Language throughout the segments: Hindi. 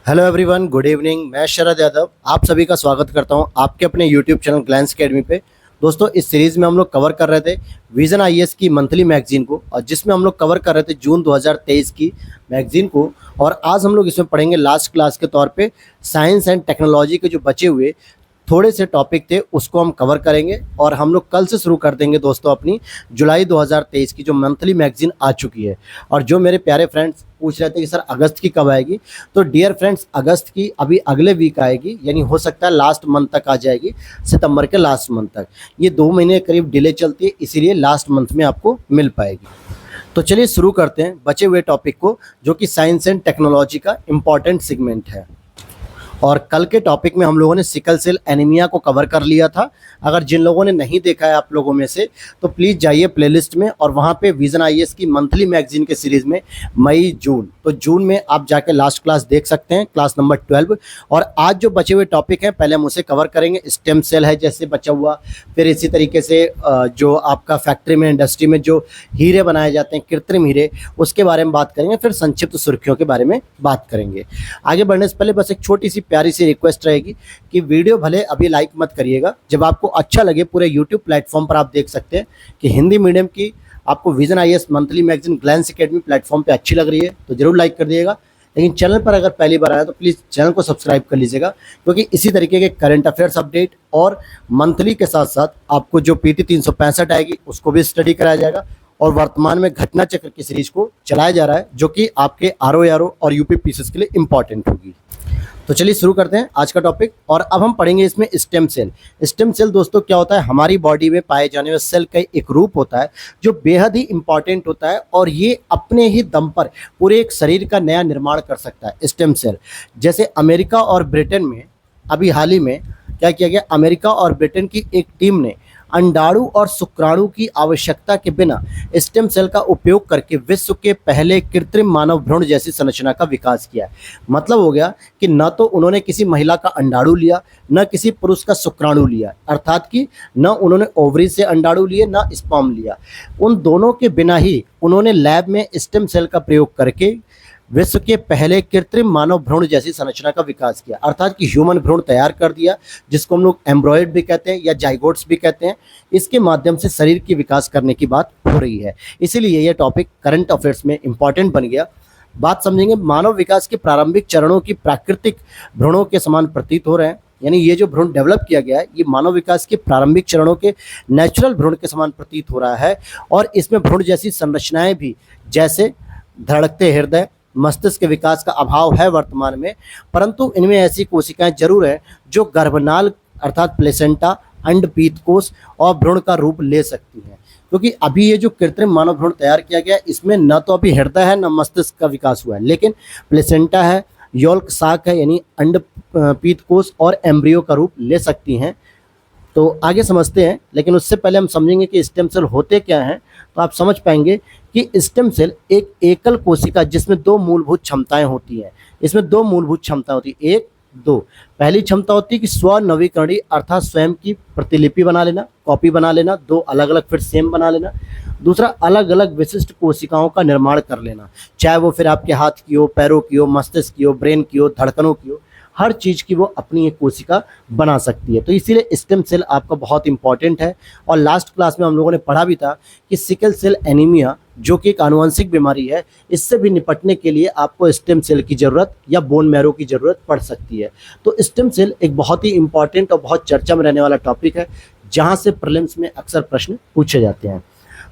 Hello everyone, good evening. मैं शरद यादव आप सभी का स्वागत करता हूं आपके अपने यूट्यूब चैनल ग्लैंस एकेडमी पे। दोस्तों, इस सीरीज़ में हम लोग कवर कर रहे थे विजन आईएएस की मंथली मैगजीन को, और जिसमें हम लोग कवर कर रहे थे जून 2023 की मैगजीन को। और आज हम लोग इसमें पढ़ेंगे लास्ट क्लास के तौर पे साइंस एंड टेक्नोलॉजी के जो बचे हुए थोड़े से टॉपिक थे उसको हम कवर करेंगे। और हम लोग कल से शुरू कर देंगे दोस्तों अपनी जुलाई 2023 की जो मंथली मैगजीन आ चुकी है। और जो मेरे प्यारे फ्रेंड्स पूछ रहे थे कि सर अगस्त की कब आएगी, तो डियर फ्रेंड्स अगस्त की अभी अगले वीक आएगी, यानी हो सकता है लास्ट मंथ तक आ जाएगी, सितंबर के लास्ट मंथ तक। ये 2 महीने करीब डिले चलती है, इसीलिए लास्ट मंथ में आपको मिल पाएगी। तो चलिए शुरू करते हैं बचे हुए टॉपिक को, जो कि साइंस एंड टेक्नोलॉजी का इम्पॉर्टेंट सेगमेंट है। और कल के टॉपिक में हम लोगों ने सिकल सेल एनीमिया को कवर कर लिया था। अगर जिन लोगों ने नहीं देखा है आप लोगों में से, तो प्लीज़ जाइए प्लेलिस्ट में, और वहाँ पे विजन आईएएस की मंथली मैगजीन के सीरीज़ में मई जून, तो जून में आप जाके लास्ट क्लास देख सकते हैं, क्लास नंबर 12। और आज जो बचे हुए टॉपिक हैं पहले हम उसे कवर करेंगे। स्टेम सेल है जैसे बचा हुआ, फिर इसी तरीके से जो आपका फैक्ट्री में इंडस्ट्री में जो हीरे बनाए जाते हैं, कृत्रिम हीरे, उसके बारे में बात करेंगे। फिर संक्षिप्त सुर्खियों के बारे में बात करेंगे। आगे बढ़ने से पहले बस एक छोटी सी प्यारी सी रिक्वेस्ट रहेगी कि वीडियो भले अभी लाइक मत करिएगा, जब आपको अच्छा लगे पूरे यूट्यूब प्लेटफॉर्म पर आप देख सकते हैं कि हिंदी मीडियम की आपको vision IAS monthly magazine glance academy platform पे अच्छी लग रही है तो जरूर लाइक कर दिएगा। लेकिन चैनल पर अगर पहली बार आया तो प्लीज़ चैनल को सब्सक्राइब कर लीजिएगा, क्योंकि इसी तरीके के करंट अफेयर्स अपडेट और मंथली के साथ साथ आपको जो पीटी 365 आएगी उसको भी स्टडी कराया जाएगा। और वर्तमान में घटना चक्र की सीरीज को चलाया जा रहा है, जो कि आपके आरओ और यूपी पीसीएस के लिए इंपॉर्टेंट होगी। तो चलिए शुरू करते हैं आज का टॉपिक। और अब हम पढ़ेंगे इसमें स्टेम सेल। स्टेम सेल दोस्तों क्या होता है? हमारी बॉडी में पाए जाने वाले सेल का एक रूप होता है जो बेहद ही इंपॉर्टेंट होता है, और ये अपने ही दम पर पूरे एक शरीर का नया निर्माण कर सकता है। स्टेम सेल जैसे अमेरिका और ब्रिटेन में अभी हाल ही में क्या किया गया, अमेरिका और ब्रिटेन की एक टीम ने अंडाणु और शुक्राणु की आवश्यकता के बिना स्टेम सेल का उपयोग करके विश्व के पहले कृत्रिम मानव भ्रूण जैसी संरचना का विकास किया है। मतलब हो गया कि न तो उन्होंने किसी महिला का अंडाणु लिया, न किसी पुरुष का शुक्राणु लिया, अर्थात कि न उन्होंने ओवरी से अंडाणु लिए, न स्पर्म लिया। उन दोनों के बिना ही उन्होंने लैब में स्टेम सेल का प्रयोग करके विश्व के पहले कृत्रिम मानव भ्रूण जैसी संरचना का विकास किया, अर्थात कि ह्यूमन भ्रूण तैयार कर दिया, जिसको हम लोग एम्ब्रॉयड भी कहते हैं या जाइगोट्स भी कहते हैं। इसके माध्यम से शरीर की विकास करने की बात हो रही है, इसीलिए यह टॉपिक करंट अफेयर्स में इंपॉर्टेंट बन गया। बात समझेंगे, मानव विकास के प्रारंभिक चरणों की प्राकृतिक भ्रूणों के समान प्रतीत हो रहे हैं, यानी ये जो भ्रूण डेवलप किया गया है ये मानव विकास के प्रारंभिक चरणों के नेचुरल भ्रूण के समान प्रतीत हो रहा है। और इसमें भ्रूण जैसी संरचनाएं भी, जैसे धड़कते हृदय, मस्तिष्क के विकास का अभाव है वर्तमान में, परंतु इनमें ऐसी कोशिकाएं जरूर हैं जो गर्भनाल अर्थात प्लेसेंटा, अंडपीत कोश और भ्रूण का रूप ले सकती हैं। क्योंकि अभी ये जो कृत्रिम मानव भ्रूण तैयार किया गया इसमें न तो अभी हृदय है न मस्तिष्क का विकास हुआ है, लेकिन प्लेसेंटा है, यौल्क साक है यानी अंडपीत कोश और एम्ब्रियो का रूप ले सकती हैं। तो आगे समझते हैं, लेकिन उससे पहले हम समझेंगे कि स्टेम सेल होते क्या हैं, तो आप समझ पाएंगे कि स्टेम सेल एक एकल कोशिका जिसमें 2 मूलभूत क्षमताएं होती हैं। इसमें 2 मूलभूत क्षमता होती है, 1 2। पहली क्षमता होती है कि स्व नवीकरणीय, अर्थात स्वयं की प्रतिलिपि बना लेना, कॉपी बना लेना, 2 अलग अलग फिर सेम बना लेना। दूसरा, अलग अलग विशिष्ट कोशिकाओं का निर्माण कर लेना, चाहे वो फिर आपके हाथ की हो, पैरों की हो, मस्तिष्क की हो, ब्रेन की हो, धड़कनों की हो, हर चीज़ की वो अपनी एक कोशिका बना सकती है। तो इसीलिए स्टेम सेल आपका बहुत इंपॉर्टेंट है। और लास्ट क्लास में हम लोगों ने पढ़ा भी था कि सिकल सेल एनीमिया जो कि एक आनुवंशिक बीमारी है, इससे भी निपटने के लिए आपको स्टेम सेल की ज़रूरत या बोन मैरो की ज़रूरत पड़ सकती है। तो स्टेम सेल एक बहुत ही इंपॉर्टेंट और बहुत चर्चा में रहने वाला टॉपिक है, जहाँ से प्रीलिम्स में अक्सर प्रश्न पूछे जाते हैं।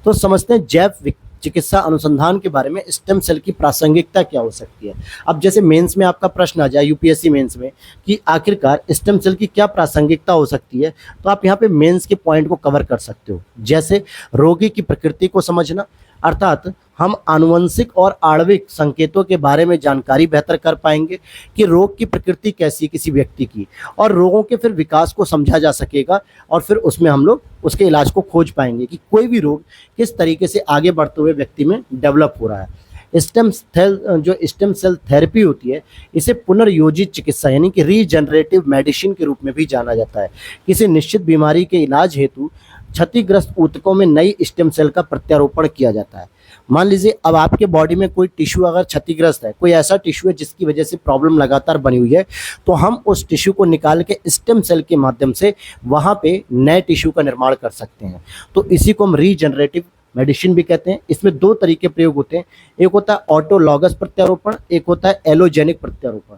तो समझते हैं जैव चिकित्सा अनुसंधान के बारे में स्टेम सेल की प्रासंगिकता क्या हो सकती है। अब जैसे मेंस में आपका प्रश्न आ जाए यूपीएससी मेंस में कि आखिरकार स्टेम सेल की क्या प्रासंगिकता हो सकती है, तो आप यहाँ पे मेंस के पॉइंट को कवर कर सकते हो। जैसे रोगी की प्रकृति को समझना, अर्थात हम आनुवंशिक और आणविक संकेतों के बारे में जानकारी बेहतर कर पाएंगे कि रोग की प्रकृति कैसी है किसी व्यक्ति की, और रोगों के फिर विकास को समझा जा सकेगा, और फिर उसमें हम लोग उसके इलाज को खोज पाएंगे कि कोई भी रोग किस तरीके से आगे बढ़ते हुए व्यक्ति में डेवलप हो रहा है। स्टेम सेल थेरेपी होती है, इसे पुनर्योजित चिकित्सा यानी कि रीजनरेटिव मेडिसिन के रूप में भी जाना जाता है। किसी निश्चित बीमारी के इलाज हेतु क्षतिग्रस्त ऊतकों में नई स्टेम सेल का प्रत्यारोपण किया जाता है। मान लीजिए अब आपके बॉडी में कोई टिश्यू अगर क्षतिग्रस्त है, कोई ऐसा टिश्यू है जिसकी वजह से प्रॉब्लम लगातार बनी हुई है, तो हम उस टिश्यू को निकाल के स्टेम सेल के माध्यम से वहाँ पे नए टिश्यू का निर्माण कर सकते हैं। तो इसी को हम रीजनरेटिव मेडिसिन भी कहते हैं। इसमें दो तरीके प्रयोग होते हैं, एक होता है ऑटोलॉगस प्रत्यारोपण, एक होता है एलोजेनिक प्रत्यारोपण।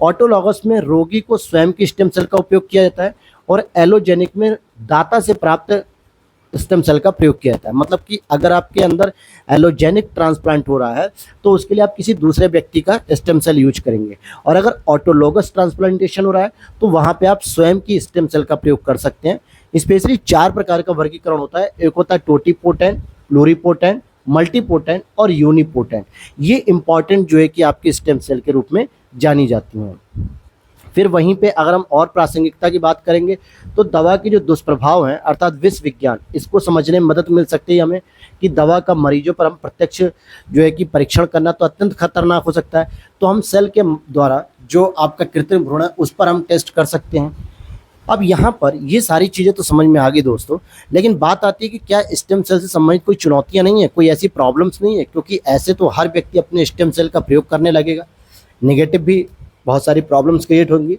ऑटोलॉगस में रोगी को स्वयं की स्टेम सेल का उपयोग किया जाता है और एलोजेनिक में दाता से प्राप्त स्टेम सेल का प्रयोग किया जाता है। मतलब कि अगर आपके अंदर एलोजेनिक ट्रांसप्लांट हो रहा है तो उसके लिए आप किसी दूसरे व्यक्ति का स्टेम सेल यूज करेंगे, और अगर ऑटोलॉगस ट्रांसप्लांटेशन हो रहा है तो वहाँ पे आप स्वयं की स्टेम सेल का प्रयोग कर सकते हैं। स्पेशली 4 प्रकार का वर्गीकरण होता है, एक होता है टोटिपोटेंट, प्लूरिपोटेंट, मल्टीपोटेंट और यूनिपोटेंट। ये इंपॉर्टेंट जो है कि आपकी स्टेम सेल के रूप में जानी जाती हैं। फिर वहीं पे अगर हम और प्रासंगिकता की बात करेंगे तो दवा के जो दुष्प्रभाव हैं अर्थात विष विज्ञान, इसको समझने में मदद मिल सकती है हमें कि दवा का मरीजों पर हम प्रत्यक्ष जो है कि परीक्षण करना तो अत्यंत खतरनाक हो सकता है। तो हम सेल के द्वारा जो आपका कृत्रिम भ्रूण है उस पर हम टेस्ट कर सकते हैं। अब यहाँ पर ये सारी चीज़ें तो समझ में आ गई दोस्तों, लेकिन बात आती है कि क्या स्टेम सेल से संबंधित कोई चुनौतियाँ नहीं है, कोई ऐसी प्रॉब्लम्स नहीं है, क्योंकि ऐसे तो हर व्यक्ति अपने स्टेम सेल का प्रयोग करने लगेगा, नेगेटिव भी बहुत सारी प्रॉब्लम्स क्रिएट होंगी।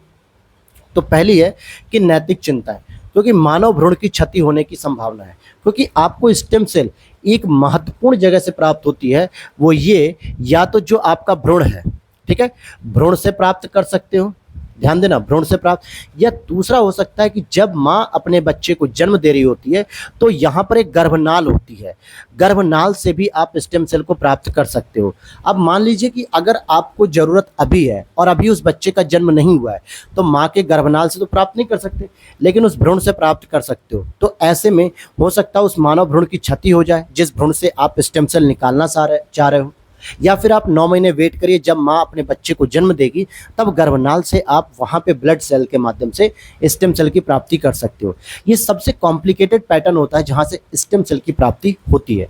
तो पहली है कि नैतिक चिंता है, क्योंकि मानव भ्रूण की क्षति होने की संभावना है, क्योंकि आपको स्टेम सेल एक महत्वपूर्ण जगह से प्राप्त होती है। वो ये या तो जो आपका भ्रूण है, ठीक है, भ्रूण से प्राप्त कर सकते हो, ध्यान देना, भ्रूण से प्राप्त, या दूसरा हो सकता है कि जब माँ अपने बच्चे को जन्म दे रही होती है तो यहाँ पर एक गर्भनाल होती है, गर्भनाल से भी आप स्टेम सेल को प्राप्त कर सकते हो। अब मान लीजिए कि अगर आपको ज़रूरत अभी है और अभी उस बच्चे का जन्म नहीं हुआ है तो माँ के गर्भनाल से तो प्राप्त नहीं कर सकते, लेकिन उस भ्रूण से प्राप्त कर सकते हो। तो ऐसे में हो सकता है उस मानव भ्रूण की क्षति हो जाए जिस भ्रूण से आप स्टेम सेल निकालना चाह रहे हो, या फिर आप 9 महीने वेट करिए, जब माँ अपने बच्चे को जन्म देगी तब गर्भनाल से आप वहाँ पे ब्लड सेल के माध्यम से स्टेम सेल की प्राप्ति कर सकते हो। ये सबसे कॉम्प्लिकेटेड पैटर्न होता है जहाँ से स्टेम सेल की प्राप्ति होती है।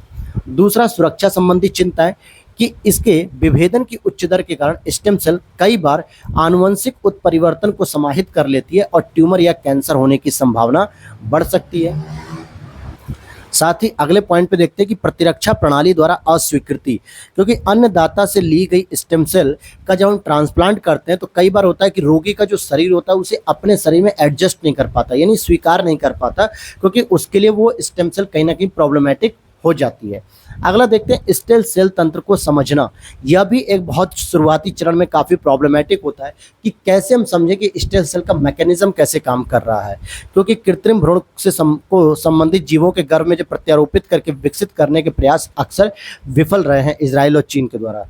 दूसरा सुरक्षा संबंधी चिंता है कि इसके विभेदन की उच्च दर के कारण स्टेम सेल कई बार आनुवंशिक उत्परिवर्तन को समाहित कर लेती है और ट्यूमर या कैंसर होने की संभावना बढ़ सकती है। साथ ही अगले पॉइंट पे देखते हैं कि प्रतिरक्षा प्रणाली द्वारा अस्वीकृति, क्योंकि अन्य दाता से ली गई स्टेम सेल का जब हम ट्रांसप्लांट करते हैं तो कई बार होता है कि रोगी का जो शरीर होता है उसे अपने शरीर में एडजस्ट नहीं कर पाता, यानी स्वीकार नहीं कर पाता, क्योंकि उसके लिए वो स्टेम सेल कहीं ना कहीं प्रॉब्लमेटिक हो जाती है। अगला देखते हैं स्टेम सेल तंत्र को समझना। यह भी एक बहुत शुरुआती चरण में काफ़ी प्रॉब्लमेटिक होता है कि कैसे हम समझें कि स्टेम सेल का मैकेनिज्म कैसे काम कर रहा है, क्योंकि कृत्रिम भ्रूण से को संबंधित जीवों के गर्भ में जो प्रत्यारोपित करके विकसित करने के प्रयास अक्सर विफल रहे हैं इजराइल और चीन के द्वारा।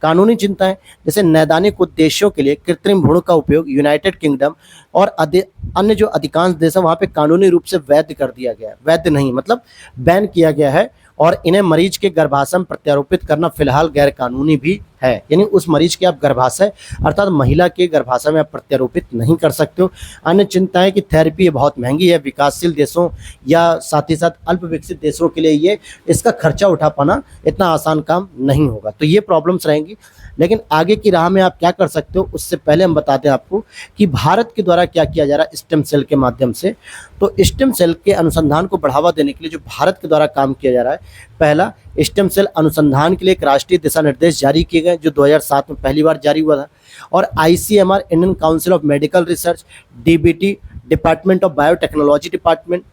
कानूनी चिंताएं, जैसे नैदानिक उद्देश्यों के लिए कृत्रिम भ्रूण का उपयोग यूनाइटेड किंगडम और अन्य जो अधिकांश देश हैं वहाँ पे कानूनी रूप से वैध कर दिया गया है, वैध नहीं मतलब बैन किया गया है, और इन्हें मरीज के गर्भाशय में प्रत्यारोपित करना फिलहाल गैर कानूनी भी है, यानी उस मरीज के आप गर्भाशय अर्थात महिला के गर्भाशय में आप प्रत्यारोपित नहीं कर सकते हो। अन्य चिंताएं कि थेरेपी बहुत महंगी है, विकासशील देशों या साथ ही साथ अल्प विकसित देशों के लिए ये इसका खर्चा उठा पाना इतना आसान काम नहीं होगा, तो ये प्रॉब्लम्स रहेंगी। लेकिन आगे की राह में आप क्या कर सकते हो उससे पहले हम बताते हैं आपको कि भारत के द्वारा क्या किया जा रहा है स्टेम सेल के माध्यम से। तो स्टेम सेल के अनुसंधान को बढ़ावा देने के लिए जो भारत के द्वारा काम किया जा रहा है, पहला स्टेम सेल अनुसंधान के लिए एक राष्ट्रीय दिशा निर्देश जारी किए गए जो 2007 में पहली बार जारी हुआ था, और ICMR Indian council of medical research, DBT department of biotechnology department,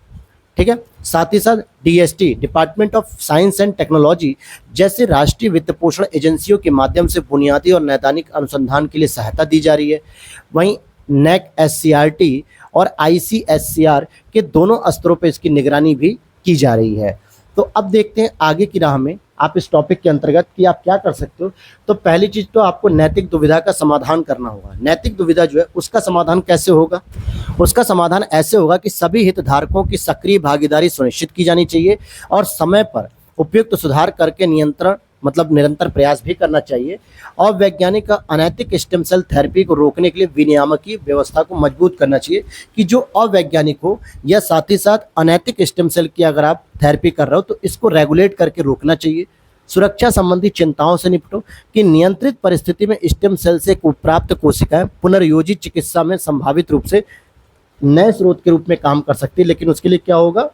ठीक है, साथ ही साथ DST department of science and technology जैसे राष्ट्रीय वित्त पोषण एजेंसियों के माध्यम से बुनियादी और नैदानिक अनुसंधान के लिए सहायता दी जा रही है। वहीं NAC SCRT और ICSCR के दोनों स्तरों पर इसकी निगरानी भी की जा रही है। तो अब देखते हैं आगे की राह में आप इस टॉपिक के अंतर्गत कि आप क्या कर सकते हो। तो पहली चीज़ तो आपको नैतिक दुविधा का समाधान करना होगा। नैतिक दुविधा जो है उसका समाधान कैसे होगा? उसका समाधान ऐसे होगा कि सभी हितधारकों की सक्रिय भागीदारी सुनिश्चित की जानी चाहिए और समय पर उपयुक्त सुधार करके निरंतर प्रयास भी करना चाहिए, और वैज्ञानिक का अनैतिक स्टेम सेल थेरेपी को रोकने के लिए विनियामकीय व्यवस्था को मजबूत करना चाहिए कि जो अवैज्ञानिक हो या साथ ही साथ अनैतिक स्टेम सेल की अगर आप थेरेपी कर रहे हो तो इसको रेगुलेट करके रोकना चाहिए। सुरक्षा संबंधी चिंताओं से निपटो कि नियंत्रित परिस्थिति में स्टेम सेल से प्राप्त कोशिकाएं पुनर्योजित चिकित्सा में संभावित रूप से नए स्रोत के रूप में काम कर सकती है, लेकिन उसके लिए क्या होगा,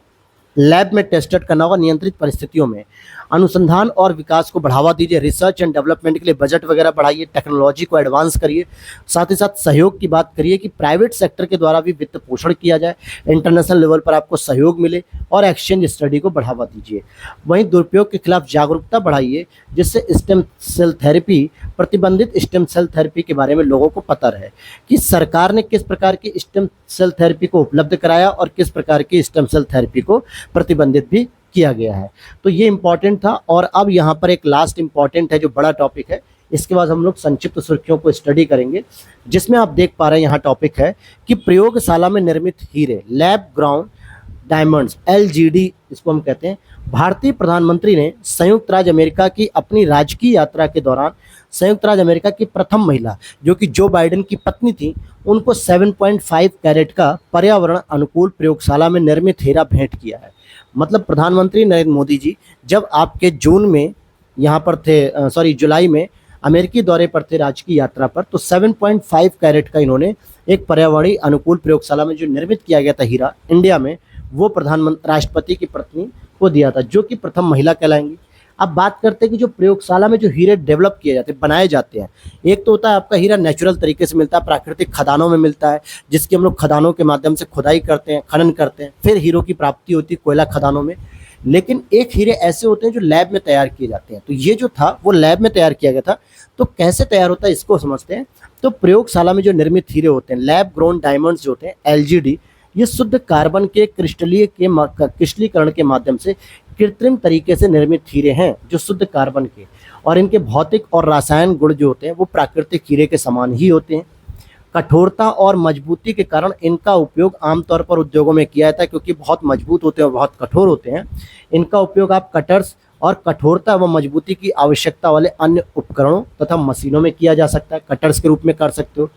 लैब में टेस्टेड करना होगा नियंत्रित परिस्थितियों में। अनुसंधान और विकास को बढ़ावा दीजिए, रिसर्च एंड डेवलपमेंट के लिए बजट वगैरह बढ़ाइए, टेक्नोलॉजी को एडवांस करिए। साथ ही साथ सहयोग की बात करिए कि प्राइवेट सेक्टर के द्वारा भी वित्त पोषण किया जाए, इंटरनेशनल लेवल पर आपको सहयोग मिले और एक्सचेंज स्टडी को बढ़ावा दीजिए। वहीं दुरुपयोग के खिलाफ जागरूकता बढ़ाइए, जिससे स्टेम सेल थेरेपी, प्रतिबंधित स्टेम सेल थेरेपी के बारे में लोगों को पता रहे कि सरकार ने किस प्रकार की स्टेम सेल थेरेपी को उपलब्ध कराया और किस प्रकार की स्टेम सेल थेरेपी को प्रतिबंधित भी किया गया है। तो ये इंपॉर्टेंट था। और अब यहाँ पर एक लास्ट इंपॉर्टेंट है जो बड़ा टॉपिक है, इसके बाद हम लोग संक्षिप्त सुर्खियों को स्टडी करेंगे, जिसमें आप देख पा रहे हैं यहाँ टॉपिक है कि प्रयोगशाला में निर्मित हीरे, लैब ग्राउंड डायमंड्स, LGD इसको हम कहते हैं। भारतीय प्रधानमंत्री ने संयुक्त राज्य अमेरिका की अपनी राजकीय यात्रा के दौरान संयुक्त राज्य अमेरिका की प्रथम महिला जो कि जो बाइडेन की पत्नी थी, उनको 7.5 कैरेट का पर्यावरण अनुकूल प्रयोगशाला में निर्मित हीरा भेंट किया है। मतलब प्रधानमंत्री नरेंद्र मोदी जी जब आपके जून में यहाँ पर थे, जुलाई में अमेरिकी दौरे पर थे राजकीय यात्रा पर, तो 7.5 कैरेट का इन्होंने एक पर्यावरणीय अनुकूल प्रयोगशाला में जो निर्मित किया गया था हीरा इंडिया में, वो प्रधानमंत्री राष्ट्रपति की पत्नी को दिया था, जो कि प्रथम महिला कहलाएंगी। अब बात करते हैं कि जो प्रयोगशाला में जो हीरे डेवलप किए जाते हैं, बनाए जाते हैं, एक तो होता है आपका हीरा नेचुरल तरीके से मिलता है, प्राकृतिक खदानों में मिलता है, जिसकी हम लोग खदानों के माध्यम से खुदाई करते हैं, खनन करते हैं, फिर हीरों की प्राप्ति होती है कोयला खदानों में। लेकिन एक हीरे ऐसे होते हैं जो लैब में तैयार किए जाते हैं। तो ये जो था वो लैब में तैयार किया गया था। तो कैसे तैयार होता है इसको समझते हैं। तो प्रयोगशाला में जो निर्मित हीरे होते हैं, लैब ग्रोन डायमंड्स जो होते हैं, LGD, ये शुद्ध कार्बन के क्रिस्टलीकरण के माध्यम से कृत्रिम तरीके से निर्मित हीरे हैं, जो शुद्ध कार्बन के, और इनके भौतिक और रासायनिक गुण जो होते हैं वो प्राकृतिक हीरे के समान ही होते हैं। कठोरता और मजबूती के कारण इनका उपयोग आमतौर पर उद्योगों में किया जाता है, क्योंकि बहुत मजबूत होते हैं और बहुत कठोर होते हैं। इनका उपयोग आप कटर्स और कठोरता व मजबूती की आवश्यकता वाले अन्य उपकरणों तथा मशीनों में किया जा सकता है, कटर्स के रूप में कर सकते हो।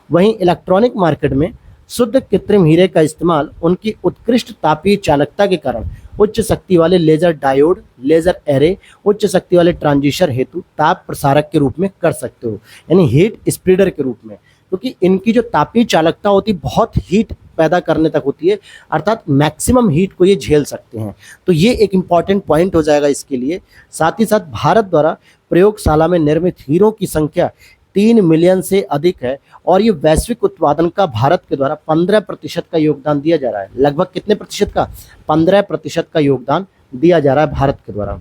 वहीं इलेक्ट्रॉनिक मार्केट में शुद्ध कृत्रिम हीरे का इस्तेमाल उनकी उत्कृष्ट तापीय चालकता के कारण उच्च शक्ति वाले लेजर डायोड, लेजर एरे, उच्च शक्ति वाले ट्रांजिस्टर हेतु ताप प्रसारक के रूप में कर सकते हो, यानी हीट स्प्रेडर के रूप में, क्योंकि इनकी जो तापीय चालकता होती है बहुत हीट पैदा करने तक होती है, अर्थात मैक्सिमम हीट को ये झेल सकते हैं। तो ये एक इम्पॉर्टेंट पॉइंट हो जाएगा इसके लिए। साथ ही साथ भारत द्वारा प्रयोगशाला में निर्मित हीरों की संख्या 3 मिलियन से अधिक है, और ये वैश्विक उत्पादन का भारत के द्वारा 15% का योगदान दिया जा रहा है। लगभग कितने प्रतिशत का? 15% का योगदान दिया जा रहा है भारत के द्वारा।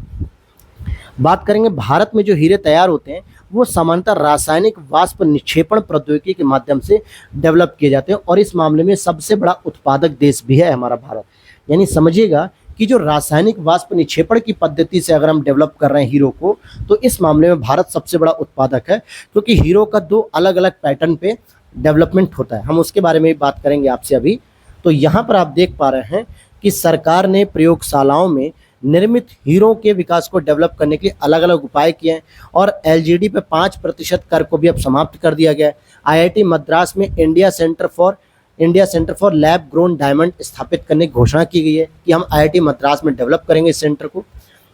बात करेंगे भारत में जो हीरे तैयार होते हैं वो सामान्यतः रासायनिक वाष्प निक्षेपण प्रौद्योगिकी के माध्यम से डेवलप किए जाते हैं, और इस मामले में सबसे बड़ा उत्पादक देश भी है हमारा भारत। यानी समझिएगा कि जो रासायनिक वाष्प निक्षेपण की पद्धति से अगर हम डेवलप कर रहे हैं हीरो को, तो इस मामले में भारत सबसे बड़ा उत्पादक है, क्योंकि हीरो का 2 अलग अलग पैटर्न पे डेवलपमेंट होता है। हम उसके बारे में भी बात करेंगे आपसे अभी। तो यहाँ पर आप देख पा रहे हैं कि सरकार ने प्रयोगशालाओं में निर्मित हीरों के विकास को डेवलप करने के लिए अलग अलग उपाय किए हैं, और LGD पे 5% कर को भी अब समाप्त कर दिया गया है। IIT मद्रास में India centre for lab grown diamond स्थापित करने की घोषणा की गई है कि हम IIT मद्रास में डेवलप करेंगे इस सेंटर को।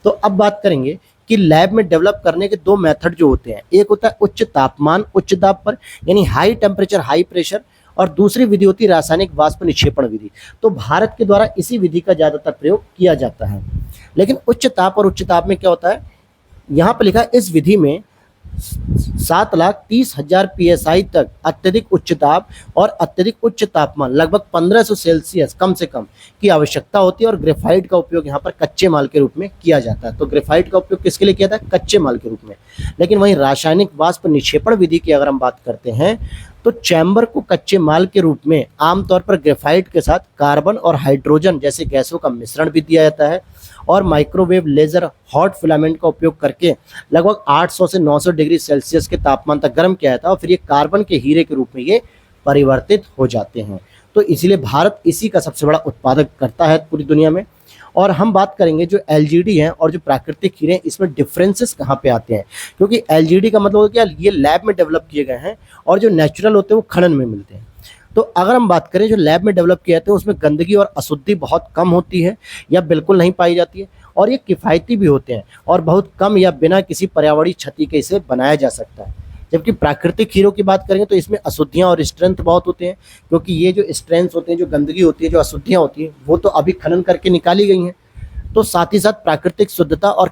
तो अब बात करेंगे कि लैब में डेवलप करने के 2 मेथड जो होते हैं, एक होता है उच्च तापमान उच्च दाब पर, यानी हाई टेम्परेचर हाई प्रेशर, और दूसरी विधि होती है रासायनिक वाष्प निक्षेपण विधि। तो भारत के द्वारा इसी विधि का ज़्यादातर प्रयोग किया जाता है। लेकिन उच्च ताप और उच्च ताप में क्या होता है, यहाँ पर लिखा है इस विधि में 7,30,000 PSI तक अत्यधिक उच्च दाब और अत्यधिक उच्च तापमान लगभग 1500 सेल्सियस कम से कम की आवश्यकता होती है, और ग्रेफाइट का उपयोग यहाँ पर कच्चे माल के रूप में किया जाता है। तो ग्रेफाइट का उपयोग किसके लिए किया जाता है? कच्चे माल के रूप में। लेकिन वहीं रासायनिक वाष्प निक्षेपण विधि की अगर हम बात करते हैं तो चैम्बर को कच्चे माल के रूप में आमतौर पर ग्रेफाइट के साथ कार्बन और हाइड्रोजन जैसे गैसों का मिश्रण भी दिया जाता है, और माइक्रोवेव लेजर हॉट फिलामेंट का उपयोग करके लगभग 800 से 900 डिग्री सेल्सियस के तापमान तक गर्म किया जाता है, और फिर ये कार्बन के हीरे के रूप में ये परिवर्तित हो जाते हैं। तो इसलिए भारत इसी का सबसे बड़ा उत्पादक करता है पूरी दुनिया में। और हम बात करेंगे जो LGD हैं और जो प्राकृतिक हीरे हैं, इसमें डिफरेंसेस कहाँ पे आते हैं, क्योंकि LGD का मतलब क्या, ये लैब में डेवलप किए गए हैं, और जो नेचुरल होते हैं वो खनन में मिलते हैं। तो अगर हम बात करें जो लैब में डेवलप किए जाते हैं उसमें गंदगी और अशुद्धि बहुत कम होती है या बिल्कुल नहीं पाई जाती है, और ये किफ़ायती भी होते हैं, और बहुत कम या बिना किसी पर्यावरणीय क्षति के इसे बनाया जा सकता है। जबकि प्राकृतिक हीरों की बात करेंगे तो इसमें अशुद्धियाँ और स्ट्रेंथ बहुत होते हैं, क्योंकि ये जो स्ट्रेंथ होते हैं, जो गंदगी होती है, जो अशुद्धियाँ होती हैं, वो तो अभी खनन करके निकाली गई हैं। तो साथ ही साथ प्राकृतिक शुद्धता और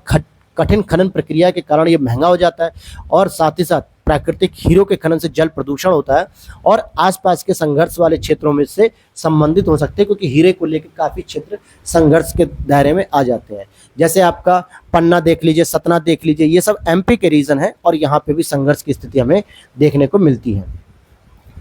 कठिन खनन प्रक्रिया के कारण ये महंगा हो जाता है और साथ ही साथ प्राकृतिक हीरो के खनन से जल प्रदूषण होता है और आसपास के संघर्ष वाले क्षेत्रों में से संबंधित हो सकते हैं, क्योंकि हीरे को लेकर काफ़ी क्षेत्र संघर्ष के दायरे में आ जाते हैं। जैसे आपका पन्ना देख लीजिए, सतना देख लीजिए, ये सब एमपी के रीजन है और यहाँ पे भी संघर्ष की स्थिति हमें देखने को मिलती है।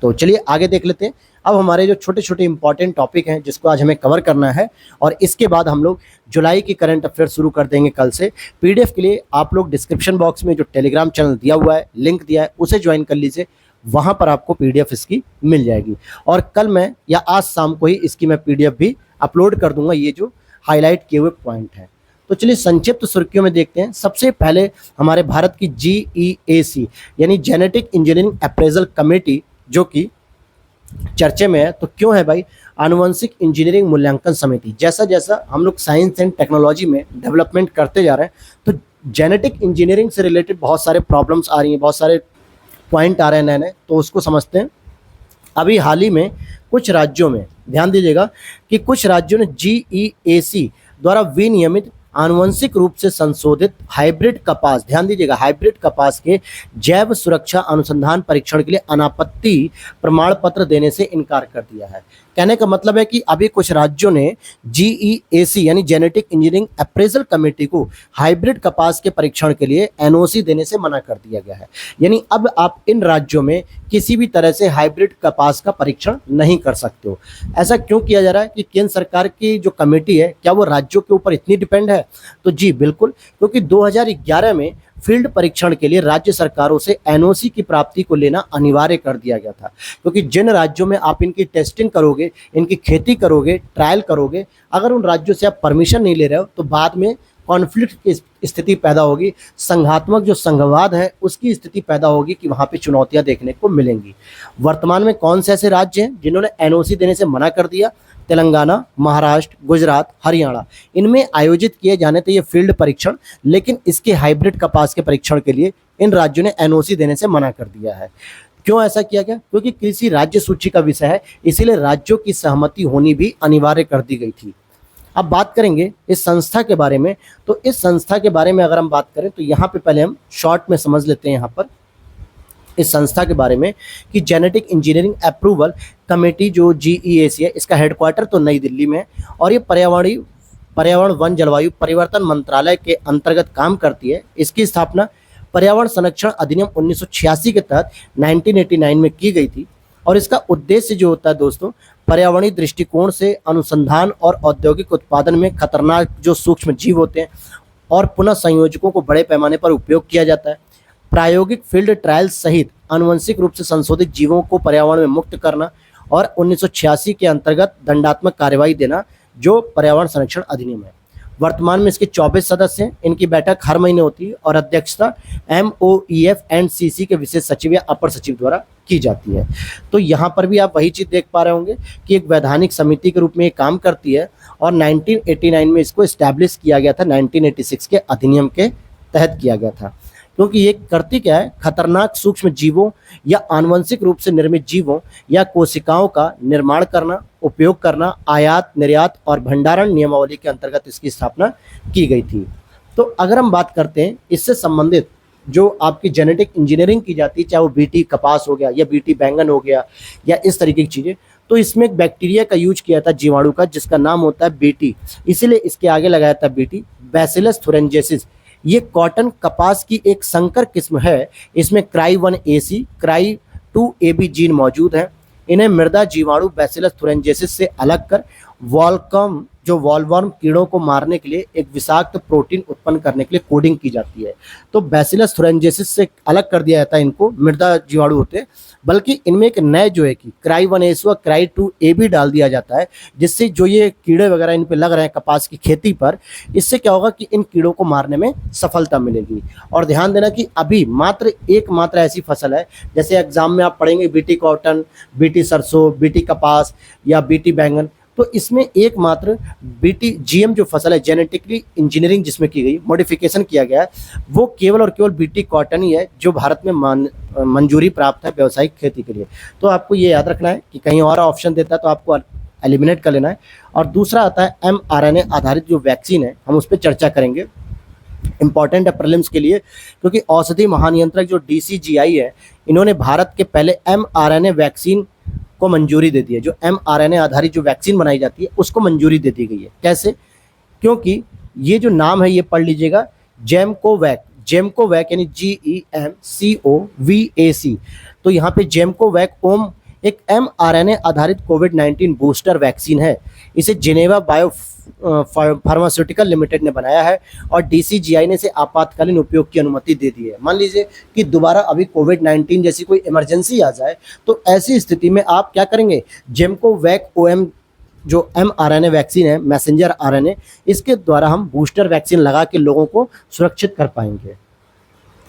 तो चलिए आगे देख लेते हैं। अब हमारे जो छोटे छोटे इंपॉर्टेंट टॉपिक हैं जिसको आज हमें कवर करना है, और इसके बाद हम लोग जुलाई की करंट अफेयर शुरू कर देंगे कल से। पीडीएफ के लिए आप लोग डिस्क्रिप्शन बॉक्स में जो टेलीग्राम चैनल दिया हुआ है, लिंक दिया है, उसे ज्वाइन कर लीजिए, वहाँ पर आपको पीडीएफ इसकी मिल जाएगी। और कल मैं या आज शाम को ही इसकी मैं पीडीएफ भी अपलोड कर दूंगा, ये जो हाईलाइट किए हुए पॉइंट हैं। तो चलिए संक्षिप्त सुर्खियों में देखते हैं। सबसे पहले हमारे भारत की GEAC यानी जेनेटिक इंजीनियरिंग अप्रेजल कमेटी जो कि चर्चे में है। तो क्यों है भाई? आनुवंशिक इंजीनियरिंग मूल्यांकन समिति। जैसा जैसा हम लोग साइंस एंड टेक्नोलॉजी में डेवलपमेंट करते जा रहे हैं, तो जेनेटिक इंजीनियरिंग से रिलेटेड बहुत सारे प्रॉब्लम्स आ रही हैं, बहुत सारे पॉइंट आ रहे हैं नए नए, तो उसको समझते हैं। अभी हाल ही में कुछ राज्यों में, ध्यान दीजिएगा कि कुछ राज्यों ने GEAC द्वारा विनियमित आनुवंशिक रूप से संशोधित हाइब्रिड कपास, ध्यान दीजिएगा, हाइब्रिड कपास के जैव सुरक्षा अनुसंधान परीक्षण के लिए अनापत्ति प्रमाण पत्र देने से इनकार कर दिया है। कहने का मतलब है कि अभी कुछ राज्यों ने GEAC यानी जेनेटिक इंजीनियरिंग अप्रेजल कमेटी को हाइब्रिड कपास के परीक्षण के लिए NOC देने से मना कर दिया गया है। यानी अब आप इन राज्यों में किसी भी तरह से हाइब्रिड कपास का परीक्षण नहीं कर सकते हो। ऐसा क्यों किया जा रहा है? कि केंद्र सरकार की जो कमेटी है, क्या वो राज्यों के ऊपर इतनी डिपेंड है? तो जी बिल्कुल, क्योंकि 2011 में फील्ड परीक्षण के लिए राज्य सरकारों से NOC की प्राप्ति को लेना अनिवार्य कर दिया गया था, क्योंकि जिन राज्यों में आप इनकी टेस्टिंग करोगे, इनकी खेती करोगे, ट्रायल करोगे, अगर उन राज्यों से आप परमिशन नहीं ले रहे हो तो बाद में कॉन्फ्लिक्ट की स्थिति पैदा होगी, संघात्मक जो संघवाद है उसकी स्थिति पैदा होगी कि वहाँ पे चुनौतियाँ देखने को मिलेंगी। वर्तमान में कौन से ऐसे राज्य हैं जिन्होंने NOC देने से मना कर दिया? तेलंगाना, महाराष्ट्र, गुजरात, हरियाणा, इनमें आयोजित किए जाने थे ये फील्ड परीक्षण, लेकिन इसके हाइब्रिड कपास के परीक्षण के लिए इन राज्यों ने NOC देने से मना कर दिया है। क्यों ऐसा किया गया? क्योंकि कृषि राज्य सूची का विषय है, इसीलिए राज्यों की सहमति होनी भी अनिवार्य कर दी गई थी। अब बात करेंगे इस संस्था के बारे में। तो इस संस्था के बारे में अगर हम बात करें तो यहाँ पे पहले हम शॉर्ट में समझ लेते हैं यहाँ पर इस संस्था के बारे में कि जेनेटिक इंजीनियरिंग अप्रूवल कमेटी जो GEAC है, इसका हेडक्वार्टर तो नई दिल्ली में है और ये पर्यावरण वन जलवायु परिवर्तन मंत्रालय के अंतर्गत काम करती है। इसकी स्थापना पर्यावरण संरक्षण अधिनियम 1986 के तहत 1989 में की गई थी और इसका उद्देश्य जो होता है दोस्तों, पर्यावरणीय दृष्टिकोण से अनुसंधान और औद्योगिक उत्पादन में खतरनाक जो सूक्ष्म जीव होते हैं और पुनः संयोजकों को बड़े पैमाने पर उपयोग किया जाता है। प्रायोगिक फील्ड ट्रायल सहित आनुवंशिक रूप से संशोधित जीवों को पर्यावरण में मुक्त करना और 1986 के अंतर्गत दंडात्मक कार्रवाई देना, जो पर्यावरण संरक्षण अधिनियम है। वर्तमान में इसके 24 सदस्य हैं। इनकी बैठक हर महीने होती है और अध्यक्षता MOEF एंड CC के विशेष सचिव या अपर सचिव द्वारा की जाती है। तो यहाँ पर भी आप वही चीज़ देख पा रहे होंगे कि एक वैधानिक समिति के रूप में ये काम करती है और 1989 में इसको इस्टेब्लिश किया गया था, 1986 के अधिनियम के तहत किया गया था। क्योंकि ये करती क्या है, खतरनाक सूक्ष्म जीवों या आनुवंशिक रूप से निर्मित जीवों या कोशिकाओं का निर्माण करना, उपयोग करना, आयात निर्यात और भंडारण नियमावली के अंतर्गत इसकी स्थापना की गई थी। तो अगर हम बात करते हैं इससे संबंधित जो आपकी जेनेटिक इंजीनियरिंग की जाती है, चाहे वो BT कपास हो गया या BT बैंगन हो गया या इस तरीके की चीज़ें, तो इसमें एक बैक्टीरिया का यूज किया था जीवाणु का, जिसका नाम होता है BT, इसीलिए इसके आगे लगाया था BT, बैसिलस थुरिंजेसिस। ये कॉटन कपास की एक संकर किस्म है। इसमें CRY1AC, CRY2AB जीन मौजूद हैं। इन्हें मृदा जीवाणु बैसिलस थुरिंजेसिस से अलग कर वॉलवर्म कीड़ों को मारने के लिए एक विषाक्त प्रोटीन उत्पन्न करने के लिए कोडिंग की जाती है। तो बैसिलस थुरिंजेसिस से अलग कर दिया जाता है इनको, मृदा जीवाणु होते हैं, बल्कि इनमें एक नए जो है कि CRY1AC और CRY2AB डाल दिया जाता है, जिससे जो ये कीड़े वगैरह इन पे लग रहे हैं कपास की खेती पर, इससे क्या होगा कि इन कीड़ों को मारने में सफलता मिलेगी। और ध्यान देना कि अभी एकमात्र ऐसी फसल है, जैसे एग्जाम में आप पढ़ेंगे BT कॉटन, BT सरसों, BT कपास या BT बैंगन, तो इसमें एकमात्र BT GM जो फसल है, जेनेटिकली इंजीनियरिंग जिसमें की गई, मॉडिफिकेशन किया गया है, वो केवल और केवल BT कॉटन ही है जो भारत में मंजूरी प्राप्त है व्यावसायिक खेती के लिए। तो आपको ये याद रखना है कि कहीं और ऑप्शन देता है तो आपको एलिमिनेट कर लेना है। और दूसरा आता है mRNA आधारित जो वैक्सीन है, हम उस पर चर्चा करेंगे। इम्पॉर्टेंट है प्रीलिम्स के लिए, क्योंकि औषधि महानियंत्रक जो DCGI है, इन्होंने भारत के पहले mRNA वैक्सीन को मंजूरी दे दी है। जो mRNA आधारित जो वैक्सीन बनाई जाती है उसको मंजूरी दे दी गई है। कैसे? क्योंकि ये जो नाम है ये पढ़ लीजिएगा, जेमकोवैक, जेमकोवैक यानी GEMCOVAC। तो यहाँ पे जेमकोवैक ओम एक mRNA आधारित कोविड-19 बूस्टर वैक्सीन है। इसे जेनेवा बायो फार्मास्यूटिकल लिमिटेड ने बनाया है और DCGI ने इसे आपातकालीन उपयोग की अनुमति दे दी है। मान लीजिए कि दोबारा अभी कोविड-19 जैसी कोई इमरजेंसी आ जाए, तो ऐसी स्थिति में आप क्या करेंगे, जेमकोवैक ओएम जो mRNA वैक्सीन है, मैसेंजर RNA, इसके द्वारा हम बूस्टर वैक्सीन लगा के लोगों को सुरक्षित कर पाएंगे।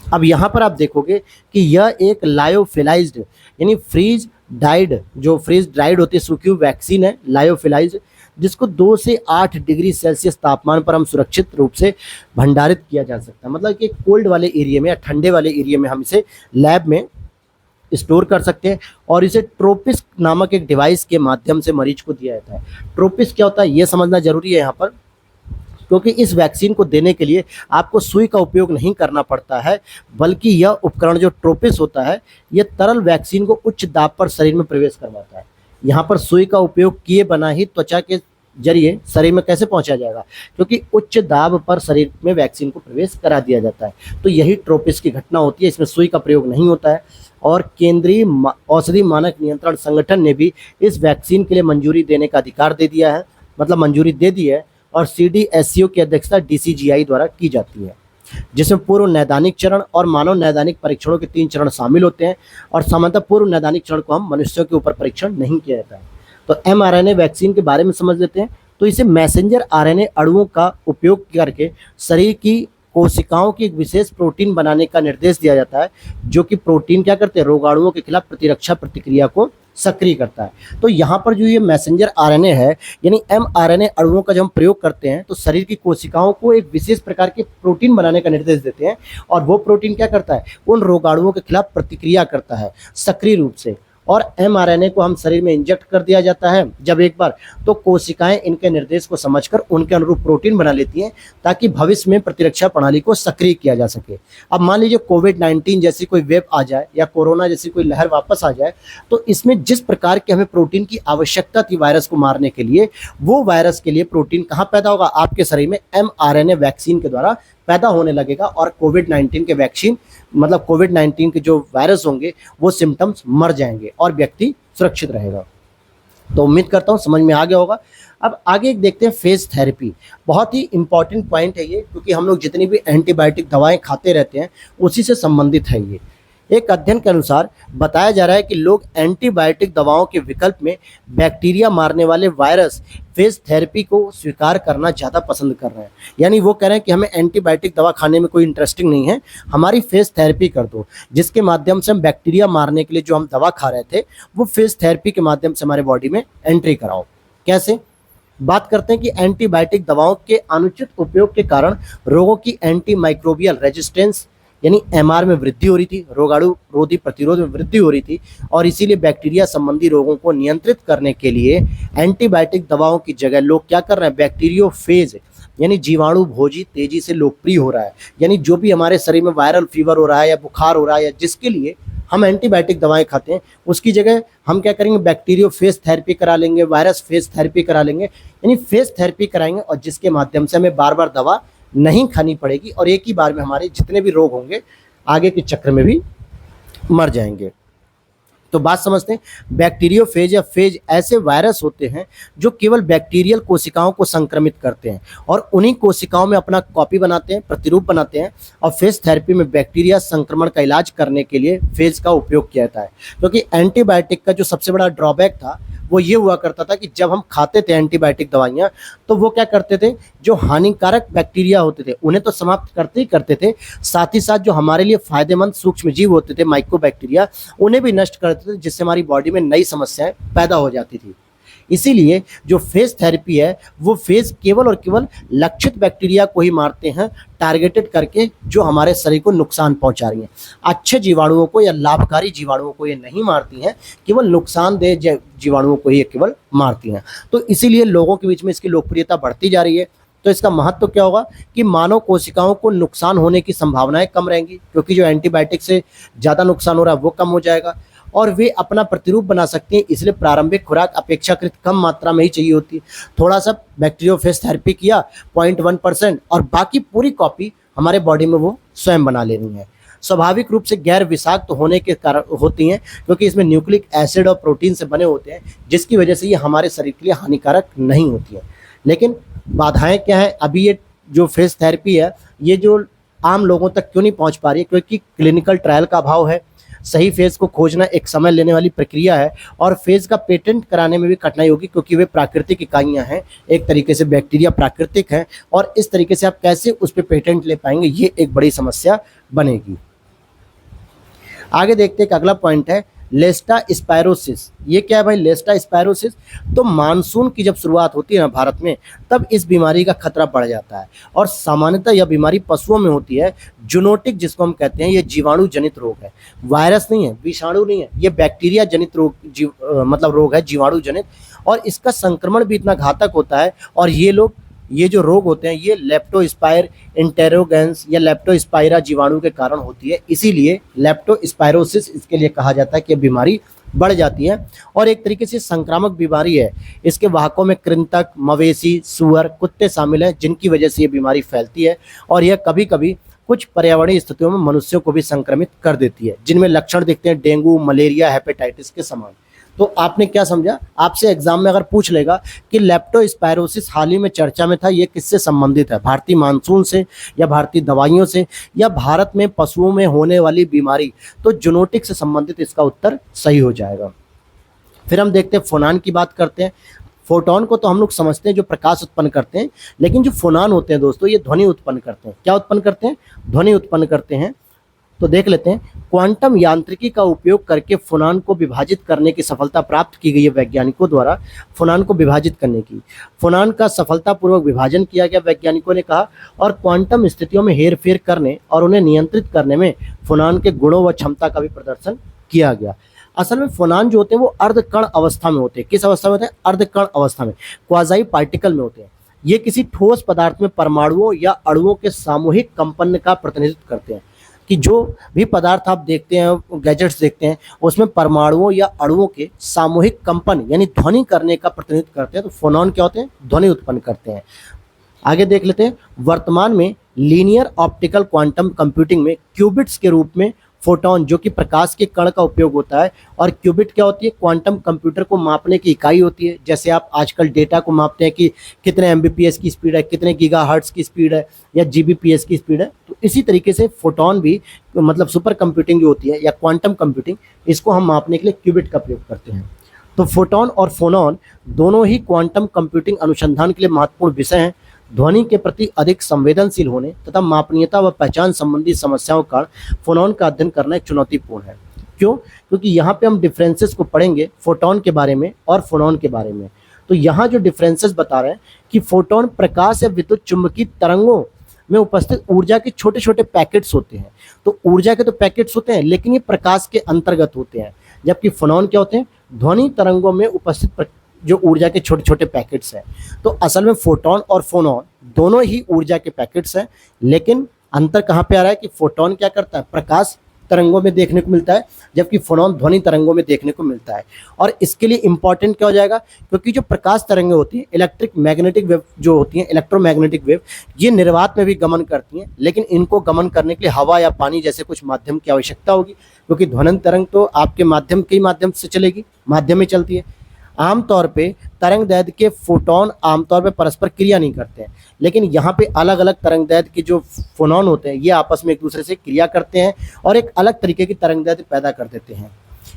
अब यहाँ पर आप देखोगे कि यह एक लायोफिलाइज्ड यानी फ्रीज ड्राइड, जो फ्रीज ड्राइड होती है सूखी हुई वैक्सीन है, लायोफिलाइज्ड, जिसको 2 से 8 डिग्री सेल्सियस तापमान पर हम सुरक्षित रूप से भंडारित किया जा सकता है। मतलब कि कोल्ड वाले एरिया में या ठंडे वाले एरिया में हम इसे लैब में स्टोर कर सकते हैं और इसे ट्रोपिस नामक एक डिवाइस के माध्यम से मरीज को दिया जाता है। ट्रोपिस क्या होता है ये समझना जरूरी है यहाँ पर, क्योंकि इस वैक्सीन को देने के लिए आपको सुई का उपयोग नहीं करना पड़ता है, बल्कि यह उपकरण जो ट्रोपिस होता है, यह तरल वैक्सीन को उच्च दाब पर शरीर में प्रवेश करवाता है। यहाँ पर सुई का उपयोग किए बिना ही त्वचा के जरिए शरीर में कैसे पहुंचा जाएगा, क्योंकि उच्च दाब पर शरीर में वैक्सीन को प्रवेश करा दिया जाता है। तो यही ट्रोपिस की घटना होती है, इसमें सुई का प्रयोग नहीं होता है। और केंद्रीय औषधि मानक नियंत्रण संगठन ने भी इस वैक्सीन के लिए मंजूरी देने का अधिकार दे दिया है, मतलब मंजूरी दे दी है। और CDSCO की अध्यक्षता DCGI द्वारा की जाती है, जिसमें पूर्व नैदानिक चरण और मानव नैदानिक परीक्षणों के 3 चरण शामिल होते हैं। और सामान्यतः पूर्व नैदानिक चरण को हम मनुष्यों के ऊपर परीक्षण नहीं किया जाता है। तो mRNA वैक्सीन के बारे में समझ लेते हैं। तो इसे मैसेंजर RNA अणुओं का उपयोग करके शरीर की कोशिकाओं की एक विशेष प्रोटीन बनाने का निर्देश दिया जाता है, जो कि प्रोटीन क्या करते हैं, रोगाणुओं के खिलाफ प्रतिरक्षा प्रतिक्रिया को सक्रिय करता है। तो यहाँ पर जो ये मैसेंजर RNA है यानी mRNA अणुओं का जब हम प्रयोग करते हैं तो शरीर की कोशिकाओं को एक विशेष प्रकार के प्रोटीन बनाने का निर्देश देते हैं, और वो प्रोटीन क्या करता है, उन रोगाणुओं के खिलाफ प्रतिक्रिया करता है सक्रिय रूप से। और mRNA को हम शरीर में इंजेक्ट कर दिया जाता है जब एक बार, तो कोशिकाएं इनके निर्देश को समझकर उनके अनुरूप प्रोटीन बना लेती हैं, ताकि भविष्य में प्रतिरक्षा प्रणाली को सक्रिय किया जा सके। अब मान लीजिए कोविड-19 जैसी कोई वेव आ जाए या कोरोना जैसी कोई लहर वापस आ जाए, तो इसमें जिस प्रकार के हमें प्रोटीन की आवश्यकता थी वायरस को मारने के लिए, वो वायरस के लिए प्रोटीन कहाँ पैदा होगा, आपके शरीर में mRNA वैक्सीन के द्वारा पैदा होने लगेगा। और कोविड-19 के वैक्सीन मतलब कोविड-19 के जो वायरस होंगे वो सिम्टम्स मर जाएंगे और व्यक्ति सुरक्षित रहेगा। तो उम्मीद करता हूँ समझ में आ गया होगा। अब आगे देखते हैं फेज थेरेपी। बहुत ही इंपॉर्टेंट पॉइंट है ये, क्योंकि हम लोग जितनी भी एंटीबायोटिक दवाएं खाते रहते हैं उसी से संबंधित है ये। एक अध्ययन के अनुसार बताया जा रहा है कि लोग एंटीबायोटिक दवाओं के विकल्प में बैक्टीरिया मारने वाले वायरस फेज थेरेपी को स्वीकार करना ज़्यादा पसंद कर रहे हैं। यानी वो कह रहे हैं कि हमें एंटीबायोटिक दवा खाने में कोई इंटरेस्टिंग नहीं है, हमारी फेज थेरेपी कर दो, जिसके माध्यम से हम बैक्टीरिया मारने के लिए जो हम दवा खा रहे थे वो फेज थेरेपी के माध्यम से हमारे बॉडी में एंट्री कराओ। कैसे? बात करते हैं कि एंटीबायोटिक दवाओं के अनुचित उपयोग के कारण रोगों की एंटी माइक्रोबियल रेजिस्टेंस यानी MR में वृद्धि हो रही थी, रोगाणु रोधी प्रतिरोध में वृद्धि हो रही थी, और इसीलिए बैक्टीरिया संबंधी रोगों को नियंत्रित करने के लिए एंटीबायोटिक दवाओं की जगह लोग क्या कर रहे हैं, बैक्टीरियोफेज यानी जीवाणु भोजी तेजी से लोकप्रिय हो रहा है। यानी जो भी हमारे शरीर में वायरल फीवर हो रहा है या बुखार हो रहा है या जिसके लिए हम एंटीबायोटिक दवाएं खाते हैं, उसकी जगह हम क्या करेंगे, बैक्टीरियोफेज थेरेपी करा लेंगे, वायरस फेज थेरेपी करा लेंगे, यानी फेज थेरेपी कराएंगे, और जिसके माध्यम से हमें बार बार दवा नहीं खानी पड़ेगी और एक ही बार में हमारे जितने भी रोग होंगे आगे के चक्र में भी मर जाएंगे। तो बात समझते हैं, बैक्टीरियोफेज या फेज ऐसे वायरस होते हैं जो केवल बैक्टीरियल कोशिकाओं को संक्रमित करते हैं और उन्हीं कोशिकाओं में अपना कॉपी बनाते हैं, प्रतिरूप बनाते हैं, और फेज थेरेपी में बैक्टीरिया संक्रमण का इलाज करने के लिए फेज का उपयोग किया जाता है। क्योंकि एंटीबायोटिक का जो सबसे बड़ा ड्रॉबैक था वो ये हुआ करता था कि जब हम खाते थे एंटीबायोटिक दवाइयाँ, तो वो क्या करते थे, जो हानिकारक बैक्टीरिया होते थे उन्हें तो समाप्त करते ही करते थे, साथ ही साथ जो हमारे लिए फायदेमंद सूक्ष्म जीव होते थे माइक्रोबैक्टीरिया, उन्हें भी नष्ट करते थे, जिससे हमारी बॉडी में नई समस्याएं पैदा हो जाती थी। इसीलिए जो फेज थेरेपी है वो फेज केवल और केवल लक्षित बैक्टीरिया को ही मारते हैं, टारगेटेड करके, जो हमारे शरीर को नुकसान पहुंचा रही हैं। अच्छे जीवाणुओं को या लाभकारी जीवाणुओं को ये नहीं मारती हैं, केवल नुकसानदेह जीवाणुओं को ही केवल मारती हैं। तो इसीलिए लोगों के बीच में इसकी लोकप्रियता बढ़ती जा रही है। तो इसका महत्व क्या होगा कि मानव कोशिकाओं को नुकसान होने की संभावनाएं कम रहेंगी, क्योंकि जो एंटीबायोटिक से ज़्यादा नुकसान हो रहा है वो कम हो जाएगा, और वे अपना प्रतिरूप बना सकती हैं। इसलिए प्रारंभिक खुराक अपेक्षाकृत कम मात्रा में ही चाहिए होती है। थोड़ा सा बैक्टीरियोफेज थेरेपी किया 0.1%, और बाकी पूरी कॉपी हमारे बॉडी में वो स्वयं बना लेनी है। स्वाभाविक रूप से गैर विषाक्त होने के कारण होती हैं, क्योंकि इसमें न्यूक्लिक एसिड और प्रोटीन से बने होते हैं, जिसकी वजह से ये हमारे शरीर के लिए हानिकारक नहीं होती है। लेकिन बाधाएं क्या है, अभी ये जो फेज थेरेपी है ये जो आम लोगों तक क्यों नहीं पहुंच पा रही है, क्योंकि क्लिनिकल ट्रायल का अभाव है। सही फेज को खोजना एक समय लेने वाली प्रक्रिया है, और फेज का पेटेंट कराने में भी कठिनाई होगी, क्योंकि वे प्राकृतिक इकाइयां हैं, एक तरीके से बैक्टीरिया प्राकृतिक हैं, और इस तरीके से आप कैसे उस पर पेटेंट ले पाएंगे, ये एक बड़ी समस्या बनेगी। आगे देखते हैं, अगला पॉइंट है लेस्टास्पायरोसिस। ये क्या है भाई लेस्टास्पायरोसिस? तो मानसून की जब शुरुआत होती है ना भारत में, तब इस बीमारी का खतरा बढ़ जाता है, और सामान्यतः यह बीमारी पशुओं में होती है। जूनोटिक जिसको हम कहते हैं, ये जीवाणु जनित रोग है, वायरस नहीं है, विषाणु नहीं है, ये बैक्टीरिया जनित रोग मतलब रोग है, जीवाणु जनित, और इसका संक्रमण भी इतना घातक होता है। और ये जो रोग होते हैं ये लेप्टोस्पाइर इंटेरोगेंस या लेप्टोस्पाइरा जीवाणु के कारण होती है, इसीलिए लेप्टोस्पायरोसिस इसके लिए कहा जाता है कि बीमारी बढ़ जाती है, और एक तरीके से संक्रामक बीमारी है। इसके वाहकों में कृंतक, मवेशी, सूअर, कुत्ते शामिल हैं, जिनकी वजह से ये बीमारी फैलती है, और यह कभी कभी कुछ पर्यावरणीय स्थितियों में मनुष्यों को भी संक्रमित कर देती है, जिनमें लक्षण दिखते हैं डेंगू, मलेरिया, हेपेटाइटिस के समान। तो आपने क्या समझा, आपसे एग्जाम में अगर पूछ लेगा कि लेप्टोस्पायरोसिस हाल ही में चर्चा में था, ये किससे संबंधित है, भारतीय मानसून से या भारतीय दवाइयों से या भारत में पशुओं में होने वाली बीमारी, तो जूनोटिक से संबंधित इसका उत्तर सही हो जाएगा। फिर हम देखते हैं फोनान की बात करते हैं। फोटोन को तो हम लोग समझते हैं जो प्रकाश उत्पन्न करते हैं, लेकिन जो फोनान होते हैं दोस्तों ये ध्वनि उत्पन्न करते हैं। क्या उत्पन्न करते हैं? ध्वनि उत्पन्न करते हैं। तो देख लेते हैं, क्वांटम यांत्रिकी का उपयोग करके फोनान को विभाजित करने की सफलता प्राप्त की गई है वैज्ञानिकों द्वारा। फोनान को विभाजित करने की, फोनान का सफलतापूर्वक विभाजन किया गया वैज्ञानिकों ने कहा, और क्वांटम स्थितियों में हेरफेर करने और उन्हें नियंत्रित करने में फोनान के गुणों व क्षमता का भी प्रदर्शन किया गया। असल में फोनान जो होते हैं वो अर्धकण अवस्था में होते हैं। किस अवस्था में होते हैं? अर्धकण अवस्था में, क्वाज़ाई पार्टिकल में होते हैं। ये किसी ठोस पदार्थ में परमाणुओं या अणुओं के सामूहिक कंपन का प्रतिनिधित्व करते हैं, कि जो भी पदार्थ आप देखते हैं, गैजेट्स देखते हैं, उसमें परमाणुओं या अणुओं के सामूहिक कंपन यानी ध्वनि करने का प्रतिनिधित्व करते हैं। तो फोनॉन क्या होते हैं? ध्वनि उत्पन्न करते हैं। आगे देख लेते हैं, वर्तमान में लीनियर ऑप्टिकल क्वांटम कंप्यूटिंग में क्यूबिट्स के रूप में फोटोन जो कि प्रकाश के कण का उपयोग होता है, और क्यूबिट क्या होती है? क्वांटम कंप्यूटर को मापने की इकाई होती है। जैसे आप आजकल डेटा को मापते हैं कि कितने एमबीपीएस की स्पीड है, कितने गीगाहर्ट्ज की स्पीड है, या जीबीपीएस की स्पीड है। तो इसी तरीके से फोटोन भी मतलब सुपर कंप्यूटिंग जो होती है या क्वांटम कंप्यूटिंग, इसको हम मापने के लिए क्यूबिट का प्रयोग करते हैं। तो फोटोन और फोनॉन दोनों ही क्वांटम कंप्यूटिंग अनुसंधान के लिए महत्वपूर्ण विषय हैं। ध्वनि के प्रति अधिक संवेदनशील होने तथा मापनीयता व पहचान संबंधी समस्याओं का फोनॉन का अध्ययन करना एक चुनौतीपूर्ण है। क्यों? क्योंकि यहाँ पे हम डिफरेंसेस को पढ़ेंगे फोटोन के बारे में और फोनॉन के बारे में। तो यहाँ जो डिफरेंसेस बता रहे हैं कि फोटोन प्रकाश या विद्युत चुंबकीय तरंगों में उपस्थित ऊर्जा के छोटे छोटे पैकेट्स होते हैं। तो ऊर्जा के तो पैकेट्स होते हैं, लेकिन ये प्रकाश के अंतर्गत होते हैं, जबकि फोनॉन क्या होते हैं? ध्वनि तरंगों में उपस्थित जो ऊर्जा के छोटे छोटे पैकेट्स हैं। तो असल में फोटोन और फोनॉन दोनों ही ऊर्जा के पैकेट्स हैं, लेकिन अंतर कहाँ पे आ रहा है कि फोटोन क्या करता है? प्रकाश तरंगों में देखने को मिलता है, जबकि फोनॉन ध्वनि तरंगों में देखने को मिलता है। और इसके लिए इंपॉर्टेंट क्या हो जाएगा? क्योंकि जो प्रकाश तरंगें होती हैं, इलेक्ट्रिक मैग्नेटिक वेव जो होती हैं, इलेक्ट्रोमैग्नेटिक वेव, ये निर्वात में भी गमन करती हैं, लेकिन इनको गमन करने के लिए हवा या पानी जैसे कुछ माध्यम की आवश्यकता होगी, क्योंकि ध्वनि तरंग तो आपके माध्यम के ही माध्यम से चलेगी, माध्यम में चलती है। आमतौर पे तरंग दैर्ध्य के फोटोन आमतौर पे परस्पर क्रिया नहीं करते हैं, लेकिन यहाँ पे अलग अलग तरंग दैर्ध्य के जो फोनॉन होते हैं ये आपस में एक दूसरे से क्रिया करते हैं और एक अलग तरीके की तरंग दैर्ध्य पैदा कर देते हैं।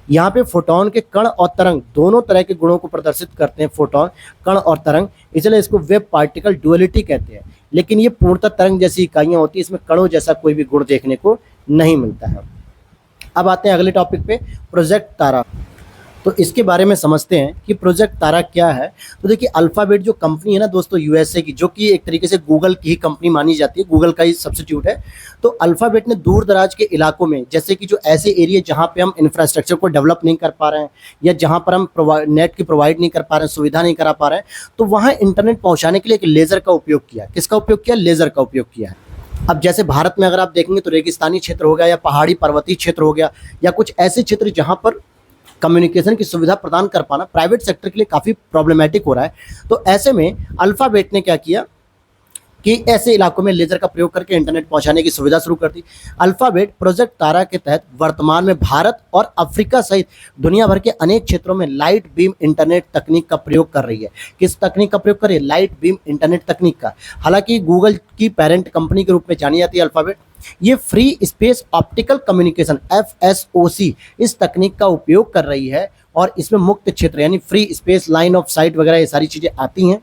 यहाँ पे फोटोन के कण और तरंग दोनों तरह के गुणों को प्रदर्शित करते हैं, फोटोन, कण और तरंग, इसलिए इसको वेव पार्टिकल डुअलिटी कहते हैं। लेकिन ये पूर्णतः तरंग जैसी इकाइयाँ होती है, इसमें कणों जैसा कोई भी गुण देखने को नहीं मिलता है। अब आते हैं अगले टॉपिक पे, प्रोजेक्ट तारा। तो तो इसके बारे में समझते हैं कि प्रोजेक्ट तारा क्या है। तो देखिए, अल्फाबेट जो कंपनी है ना दोस्तों, यूएसए की, जो कि एक तरीके से गूगल की ही कंपनी मानी जाती है, गूगल का ही सब्स्टिट्यूट है। तो अल्फाबेट ने दूर दराज के इलाकों में, जैसे कि जो ऐसे एरिया जहाँ पे हम इंफ्रास्ट्रक्चर को डेवलप नहीं कर पा रहे हैं, या जहाँ पर हम नेट की प्रोवाइड नहीं कर पा रहे हैं, सुविधा नहीं करा पा रहे हैं, तो वहाँ इंटरनेट पहुँचाने के लिए एक लेज़र का उपयोग किया। किसका उपयोग किया? लेज़र का उपयोग किया है। अब जैसे भारत में अगर आप देखेंगे तो रेगिस्तानी क्षेत्र हो गया, या पहाड़ी पर्वतीय क्षेत्र हो गया, या कुछ ऐसे क्षेत्र जहाँ पर कम्युनिकेशन की सुविधा प्रदान कर पाना प्राइवेट सेक्टर के लिए काफ़ी प्रॉब्लमेटिक हो रहा है। तो ऐसे में अल्फाबेट ने क्या किया कि ऐसे इलाकों में लेज़र का प्रयोग करके इंटरनेट पहुंचाने की सुविधा शुरू कर दी। अल्फाबेट प्रोजेक्ट तारा के तहत वर्तमान में भारत और अफ्रीका सहित दुनिया भर के अनेक क्षेत्रों में लाइट बीम इंटरनेट तकनीक का प्रयोग कर रही है। किस तकनीक का प्रयोग कर रही है? लाइट बीम इंटरनेट तकनीक का। हालांकि गूगल की पेरेंट कंपनी के रूप में जानी जाती है अल्फाबेट। ये free space optical communication FSOC इस तकनीक का उपयोग कर रही है, और इसमें मुक्त क्षेत्र यानी free space, line of site वगैरह ये सारी चीज़ें आती हैं।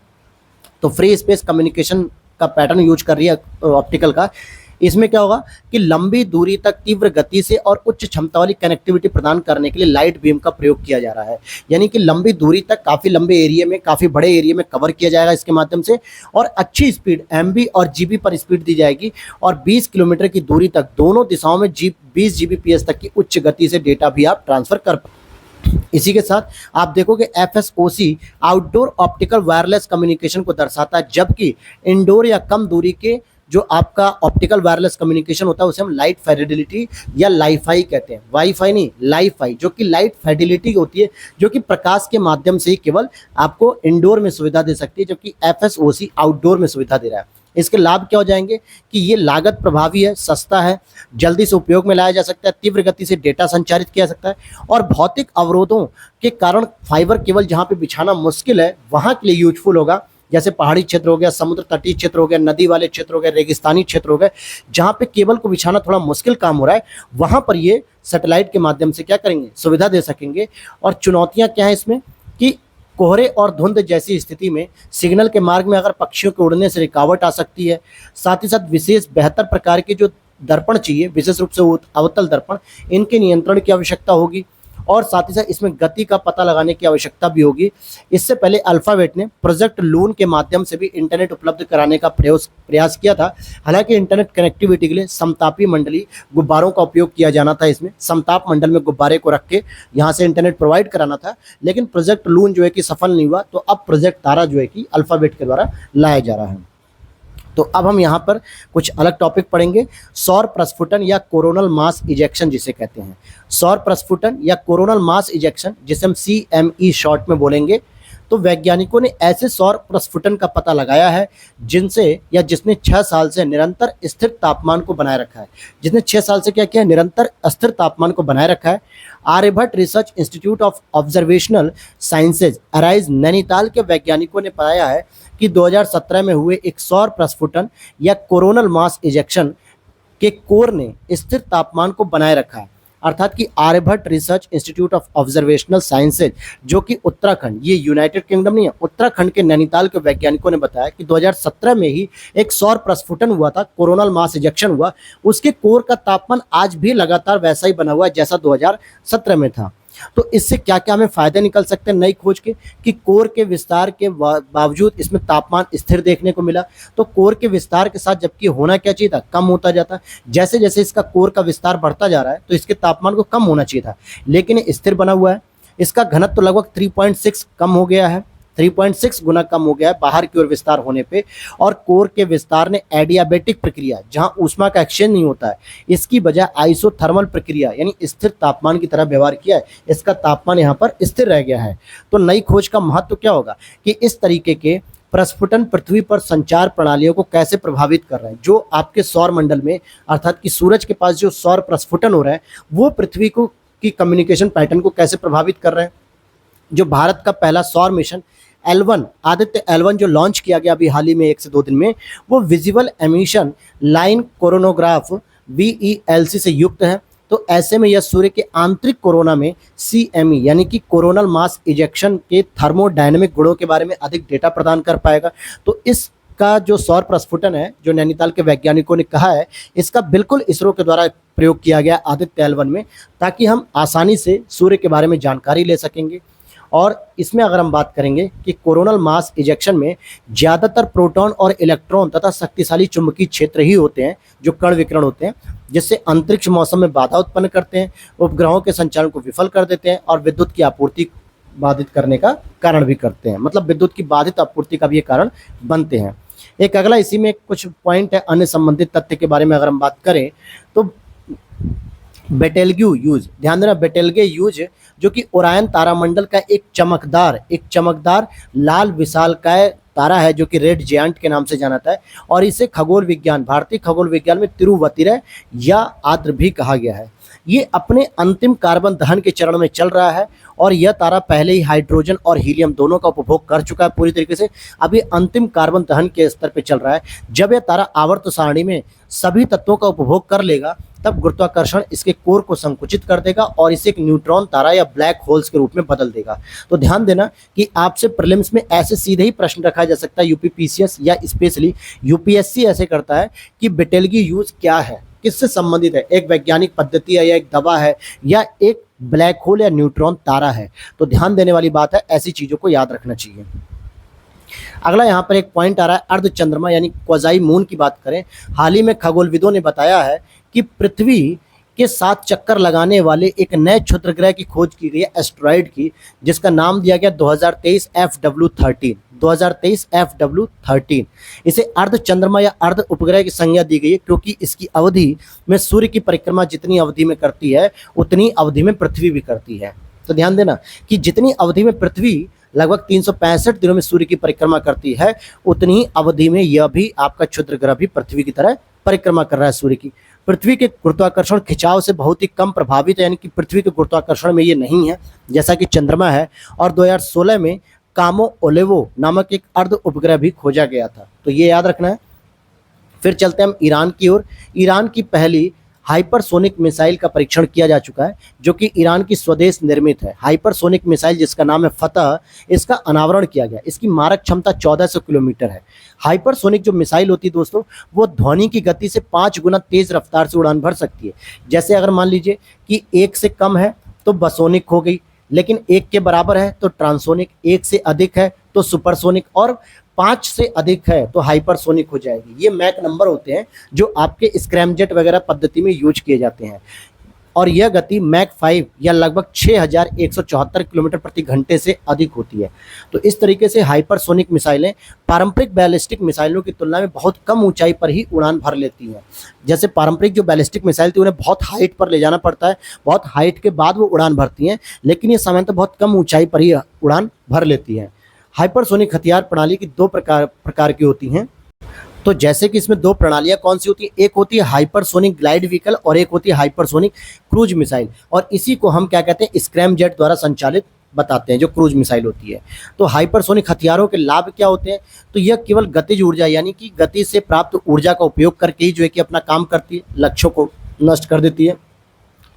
तो फ्री स्पेस कम्युनिकेशन का पैटर्न यूज कर रही है ऑप्टिकल का। इसमें क्या होगा कि लंबी दूरी तक तीव्र गति से और उच्च क्षमता वाली कनेक्टिविटी प्रदान करने के लिए लाइट बीम का प्रयोग किया जा रहा है। यानी कि लंबी दूरी तक, काफ़ी लंबे एरिया में, काफ़ी बड़े एरिया में कवर किया जाएगा इसके माध्यम से, और अच्छी स्पीड MB और GB पर स्पीड दी जाएगी, और 20 किलोमीटर की दूरी तक दोनों दिशाओं में 20 Gbps तक की उच्च गति से डेटा भी आप ट्रांसफर कर पाएंगे। इसी के साथ आप देखोगे FSOC outdoor optical wireless communication को दर्शाता है, जबकि इंडोर या कम दूरी के जो आपका ऑप्टिकल वायरलेस कम्युनिकेशन होता है उसे हम लाइट फिडेलिटी या लाईफाई कहते हैं। वाईफाई नहीं, लाईफाई, जो कि लाइट फिडेलिटी होती है, जो कि प्रकाश के माध्यम से ही केवल आपको इंडोर में सुविधा दे सकती है, जबकि FSOC आउटडोर में सुविधा दे रहा है। इसके लाभ क्या हो जाएंगे कि ये लागत प्रभावी है, सस्ता है, जल्दी से उपयोग में लाया जा सकता है, तीव्र गति से डेटा संचारित किया जा सकता है, और भौतिक अवरोधों के कारण फाइबर केबल जहाँ पे बिछाना मुश्किल है वहाँ के लिए यूजफुल होगा। जैसे पहाड़ी क्षेत्र हो गया, समुद्र तटीय क्षेत्र हो गया, नदी वाले क्षेत्र हो गए, रेगिस्तानी क्षेत्र हो गए, जहाँ पे केबल को बिछाना थोड़ा मुश्किल काम हो रहा है, वहाँ पर ये सैटेलाइट के माध्यम से क्या करेंगे? सुविधा दे सकेंगे। और चुनौतियाँ क्या है इसमें कि कोहरे और धुंध जैसी स्थिति में सिग्नल के मार्ग में अगर पक्षियों के उड़ने से रुकावट आ सकती है। साथ ही साथ विशेष बेहतर प्रकार के जो दर्पण चाहिए, विशेष रूप से अवतल दर्पण, इनके नियंत्रण की आवश्यकता होगी, और साथ ही साथ इसमें गति का पता लगाने की आवश्यकता भी होगी। इससे पहले अल्फाबेट ने प्रोजेक्ट लून के माध्यम से भी इंटरनेट उपलब्ध कराने का प्रयास किया था। हालांकि इंटरनेट कनेक्टिविटी के लिए समतापी मंडली गुब्बारों का उपयोग किया जाना था। इसमें समताप मंडल में गुब्बारे को रख के यहाँ से इंटरनेट प्रोवाइड कराना था, लेकिन प्रोजेक्ट लून जो है कि सफल नहीं हुआ। तो अब प्रोजेक्ट तारा जो है कि अल्फाबेट के द्वारा लाया जा रहा है। तो अब हम यहाँ पर कुछ अलग टॉपिक पढ़ेंगे। सौर प्रस्फुटन या कोरोनल मास इजेक्शन जिसे कहते हैं, सौर प्रस्फुटन या कोरोनल मास इजेक्शन, जिसे हम CME शॉर्ट में बोलेंगे। तो वैज्ञानिकों ने ऐसे सौर प्रस्फुटन का पता लगाया है जिनसे या जिसने 6 साल से निरंतर स्थिर तापमान को बनाए रखा है। जिसने 6 साल से क्या किया? निरंतर स्थिर तापमान को बनाए रखा है। Aryabhatta research institute of observational sciences ARIES Nainital के वैज्ञानिकों ने पाया है कि 2017 में हुए एक सौर प्रस्फुटन या कोरोनल मास इजेक्शन के कोर ने स्थिर तापमान को बनाए रखा है। अर्थात कि Aryabhatta research institute of observational sciences, जो कि उत्तराखंड, ये यूनाइटेड किंगडम नहीं है, उत्तराखंड के नैनीताल के वैज्ञानिकों ने बताया कि 2017 में ही एक सौर प्रस्फुटन हुआ था, कोरोनल मास इजेक्शन हुआ। उसके कोर का तापमान आज भी लगातार वैसा ही बना हुआ है जैसा 2017 में था। तो इससे क्या क्या हमें फायदे निकल सकते हैं नई खोज के, कि कोर के विस्तार के बावजूद इसमें तापमान स्थिर देखने को मिला। तो कोर के विस्तार के साथ जबकि होना क्या चाहिए था? कम होता जाता। जैसे जैसे इसका कोर का विस्तार बढ़ता जा रहा है तो इसके तापमान को कम होना चाहिए था, लेकिन स्थिर बना हुआ है। इसका घनत्व तो लगभग 3.6 कम हो गया है, 3.6 गुना कम हो गया है बाहर की ओर विस्तार होने पे। और कोर के विस्तार ने एडियाबेटिक प्रक्रिया, जहां ऊष्मा का एक्सचेंज नहीं होता है, इसकी बजाय आइसोथर्मल प्रक्रिया यानी स्थिर तापमान की तरह व्यवहार किया है। इसका तापमान यहाँ पर स्थिर रह गया है। तो नई खोज का महत्व क्या होगा कि इस तरीके के प्रस्फुटन पृथ्वी पर संचार प्रणालियों को कैसे प्रभावित कर रहे हैं। जो आपके सौर मंडल में, अर्थात कि सूरज के पास जो सौर प्रस्फुटन हो रहा है, वो पृथ्वी को की कम्युनिकेशन पैटर्न को कैसे प्रभावित कर रहे हैं। जो भारत का पहला सौर मिशन L1, आदित्य L1 जो लॉन्च किया गया अभी हाल ही में 1 से 2 दिन में, वो visible emission line coronagraph VELC से युक्त है। तो ऐसे में यह सूर्य के आंतरिक कोरोना में CME यानी कि कोरोनल मास इजेक्शन के थर्मोडायनेमिक गुणों के बारे में अधिक डेटा प्रदान कर पाएगा। तो इस का जो सौर प्रस्फुटन है, जो नैनीताल के वैज्ञानिकों ने कहा है, इसका बिल्कुल इसरो के द्वारा प्रयोग किया गया आदित्य L1 में, ताकि हम आसानी से सूर्य के बारे में जानकारी ले सकेंगे। और इसमें अगर हम बात करेंगे कि कोरोनल मास इजेक्शन में ज़्यादातर प्रोटॉन और इलेक्ट्रॉन तथा शक्तिशाली चुंबकीय क्षेत्र ही होते हैं जो कण विकिरण होते हैं, जिससे अंतरिक्ष मौसम में बाधा उत्पन्न करते हैं, उपग्रहों के संचालन को विफल कर देते हैं और विद्युत की आपूर्ति बाधित करने का कारण भी करते हैं। मतलब विद्युत की बाधित आपूर्ति का भी ये कारण बनते हैं। एक अगला इसी में कुछ पॉइंट है अन्य संबंधित तथ्य के बारे में अगर हम बात करें तो बेटेल्ग्यूज, ध्यान देना, बेटेल्गेयूज जो कि ओरायन तारामंडल का एक चमकदार लाल विशालकाय तारा है जो कि रेड जायंट के नाम से जाना जाता है, और इसे भारतीय खगोल विज्ञान में तिरुवतिरय या आद्र भी कहा गया है। ये अपने अंतिम कार्बन दहन के चरण में चल रहा है और यह तारा पहले ही हाइड्रोजन और हीलियम दोनों का उपभोग कर चुका है पूरी तरीके से। अब ये अंतिम कार्बन दहन के स्तर पर चल रहा है। जब यह तारा आवर्त सारणी में सभी तत्वों का उपभोग कर लेगा तब गुरुत्वाकर्षण इसके कोर को संकुचित कर देगा और इसे एक न्यूट्रॉन तारा या ब्लैक होल्स के रूप में बदल देगा। तो ध्यान देना कि आपसे प्रीलिम्स में ऐसे सीधे ही प्रश्न रखा जा सकता है यूपीपीसीएस या स्पेशली यूपीएससी ऐसे करता है कि बेटेल्गेयूज क्या है, किससे संबंधित है, एक वैज्ञानिक पद्धति है या एक दवा है या एक ब्लैक होल या न्यूट्रॉन तारा है। तो ध्यान देने वाली बात है, ऐसी चीज़ों को याद रखना चाहिए। अगला यहाँ पर एक पॉइंट आ रहा है अर्ध चंद्रमा यानी क्वाज़ाई मून की बात करें। हाल ही में खगोलविदों ने बताया है कि पृथ्वी के साथ चक्कर लगाने वाले एक नए क्षुद्र ग्रह की खोज की गई है, एस्टेरॉयड की, जिसका नाम दिया गया 2023 FW13। इसे अर्ध चंद्रमा या अर्ध उपग्रह की संज्ञा दी गई है क्योंकि इसकी अवधि में सूर्य की परिक्रमा जितनी अवधि में करती है उतनी अवधि में पृथ्वी भी करती है। तो ध्यान देना कि जितनी अवधि में पृथ्वी लगभग 365 दिनों में सूर्य की परिक्रमा करती है, उतनी ही अवधि में यह भी आपका क्षुद्र ग्रह भी पृथ्वी की तरह परिक्रमा कर रहा है सूर्य की। पृथ्वी के गुरुत्वाकर्षण खिंचाव से बहुत ही कम प्रभावित है, यानी कि पृथ्वी के गुरुत्वाकर्षण में ये नहीं है जैसा कि चंद्रमा है। और 2016 में कामो ओलेवो नामक एक अर्ध उपग्रह भी खोजा गया था, तो ये याद रखना है। फिर चलते हैं हम ईरान की ओर। ईरान की पहली हाइपरसोनिक मिसाइल का परीक्षण किया जा चुका है जो कि ईरान की स्वदेश निर्मित है। हाइपरसोनिक मिसाइल जिसका नाम है फतह, इसका अनावरण किया गया। इसकी मारक क्षमता 1400 किलोमीटर है। हाइपरसोनिक जो मिसाइल होती है दोस्तों, वो ध्वनि की गति से 5 गुना तेज रफ्तार से उड़ान भर सकती है। जैसे अगर मान लीजिए कि 1 से कम है तो बसोनिक हो गई, लेकिन 1 के बराबर है तो ट्रांसोनिक, 1 से अधिक है तो सुपरसोनिक और 5 से अधिक है तो हाइपरसोनिक हो जाएगी। ये मैक नंबर होते हैं जो आपके स्क्रैमजेट वगैरह पद्धति में यूज किए जाते हैं, और यह गति मैक 5 या लगभग 6174 किलोमीटर प्रति घंटे से अधिक होती है। तो इस तरीके से हाइपरसोनिक मिसाइलें पारंपरिक बैलिस्टिक मिसाइलों की तुलना में बहुत कम ऊंचाई पर ही उड़ान भर लेती हैं। जैसे पारंपरिक जो बैलिस्टिक मिसाइल थी उन्हें बहुत हाइट पर ले जाना पड़ता है, बहुत हाइट के बाद वो उड़ान भरती हैं, लेकिन ये सामान्यतः बहुत कम ऊंचाई पर ही उड़ान भर लेती हैं। हाइपरसोनिक हथियार प्रणाली की 2 प्रकार की होती हैं। तो जैसे कि इसमें 2 प्रणालियां कौन सी होती है, एक होती है हाइपरसोनिक ग्लाइड व्हीकल और एक होती है हाइपरसोनिक क्रूज मिसाइल, और इसी को हम क्या कहते हैं, स्क्रैमजेट द्वारा संचालित बताते हैं जो क्रूज मिसाइल होती है। तो हाइपरसोनिक हथियारों के लाभ क्या होते हैं, तो यह केवल गतिज ऊर्जा यानी कि गति से प्राप्त ऊर्जा का उपयोग करके ही जो है कि अपना काम करती है, लक्ष्यों को नष्ट कर देती है।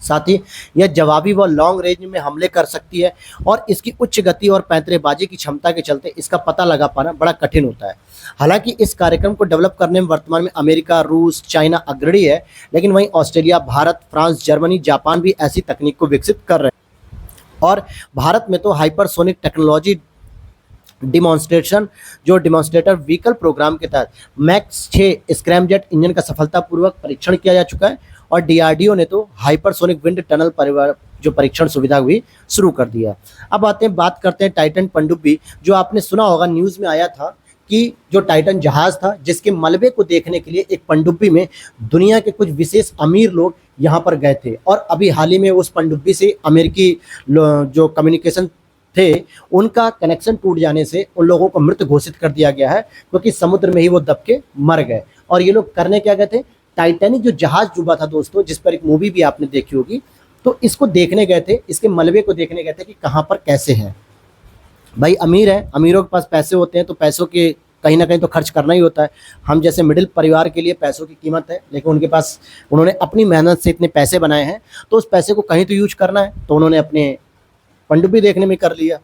साथ ही यह जवाबी व लॉन्ग रेंज में हमले कर सकती है, और इसकी उच्च गति और पैंतरेबाजी की क्षमता के चलते इसका पता लगा पाना बड़ा कठिन होता है। हालांकि इस कार्यक्रम को डेवलप करने में वर्तमान में अमेरिका, रूस, चाइना अग्रणी है, लेकिन वहीं Australia, Bharat, France, Germany, Japan भी ऐसी तकनीक को विकसित कर रहे हैं। और भारत में तो hypersonic technology demonstrator vehicle programme के तहत मैक्स 6 स्क्रैमजेट इंजन का सफलतापूर्वक परीक्षण किया जा चुका है, और डीआरडीओ ने तो हाइपरसोनिक विंड टनल परिवार जो परीक्षण सुविधा भी शुरू कर दिया। अब बात करते हैं टाइटन पनडुब्बी, जो आपने सुना होगा, न्यूज़ में आया था कि जो टाइटन जहाज़ था जिसके मलबे को देखने के लिए एक पनडुब्बी में दुनिया के कुछ विशेष अमीर लोग यहाँ पर गए थे, और अभी हाल ही में उस पनडुब्बी से अमेरिकी जो कम्युनिकेशन थे उनका कनेक्शन टूट जाने से उन लोगों को मृत घोषित कर दिया गया है, क्योंकि समुद्र में ही वो दब के मर गए। और ये लोग करने क्या गए थे, टाइटैनिक जो जहाज डूबा था दोस्तों, जिस पर एक मूवी भी आपने देखी होगी, तो इसको देखने गए थे, इसके मलबे को देखने गए थे कि कहाँ पर कैसे है। भाई अमीर है, अमीरों के पास पैसे होते हैं तो पैसों के कहीं ना कहीं तो खर्च करना ही होता है। हम जैसे मिडिल परिवार के लिए पैसों की कीमत है, लेकिन उनके पास उन्होंने अपनी मेहनत से इतने पैसे बनाए हैं तो उस पैसे को कहीं तो यूज करना है, तो उन्होंने अपने पनडुब्बी देखने में कर लिया।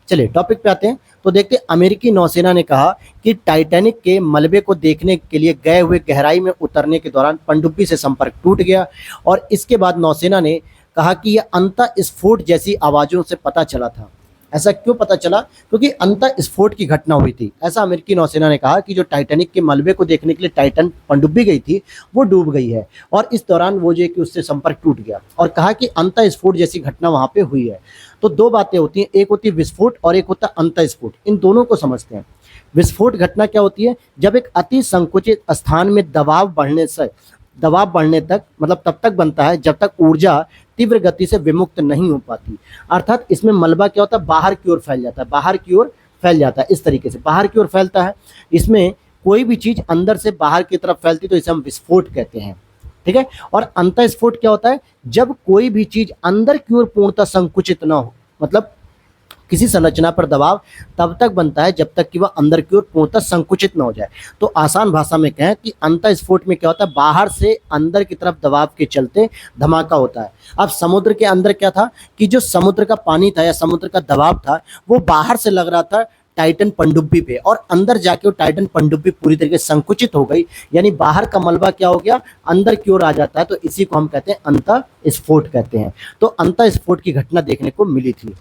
चलिए टॉपिक पे आते हैं। तो देखते अमेरिकी नौसेना ने कहा कि टाइटैनिक के मलबे को देखने के लिए गए हुए गहराई में उतरने के दौरान पनडुब्बी से संपर्क टूट गया और इसके बाद नौसेना ने कहा कि यह अंतः स्फोट जैसी आवाज़ों से पता चला था। ऐसा क्यों पता चला? क्योंकि अंतः स्फोट की घटना हुई थी। ऐसा अमेरिकी नौसेना ने कहा कि जो टाइटैनिक के मलबे को देखने के लिए टाइटन पनडुब्बी गई थी वो डूब गई है और इस दौरान वो जो है कि उससे संपर्क टूट गया और कहा कि अंतः स्फोट जैसी घटना वहाँ पे हुई है। तो दो बातें होती हैं, एक होती है विस्फोट और एक होता है अंतः स्फोट। इन दोनों को समझते हैं। विस्फोट घटना क्या होती है? जब एक अति संकुचित स्थान में दबाव बढ़ने तक मतलब तब तक बनता है जब तक ऊर्जा तीव्र गति से विमुक्त नहीं हो पाती। अर्थात इसमें मलबा क्या होता है? बाहर की ओर फैल जाता है, बाहर की ओर फैल जाता है। इस तरीके से बाहर की ओर फैलता है। इसमें कोई भी चीज अंदर से बाहर की तरफ फैलती तो इसे हम विस्फोट कहते हैं। ठीक है। और अंतः स्फोट क्या होता है? जब कोई भी चीज अंदर की ओर पूर्णतः संकुचित ना हो, मतलब किसी संरचना पर दबाव तब तक बनता है जब तक कि वह अंदर की ओर पूर्णतः संकुचित न हो जाए। तो आसान भाषा में कहें कि अंतः स्फोट में क्या होता है? बाहर से अंदर की तरफ दबाव के चलते धमाका होता है। अब समुद्र के अंदर क्या था कि जो समुद्र का पानी था या समुद्र का दबाव था वो बाहर से लग रहा था टाइटन पनडुब्बी पे और अंदर जाके वो टाइटन पनडुब्बी पूरी तरीके से संकुचित हो गई, यानी बाहर का मलबा क्या हो गया? अंदर की ओर आ जाता है। तो इसी को हम कहते हैं अंतः स्फोट कहते हैं। तो अंतः स्फोट की घटना देखने को मिली थी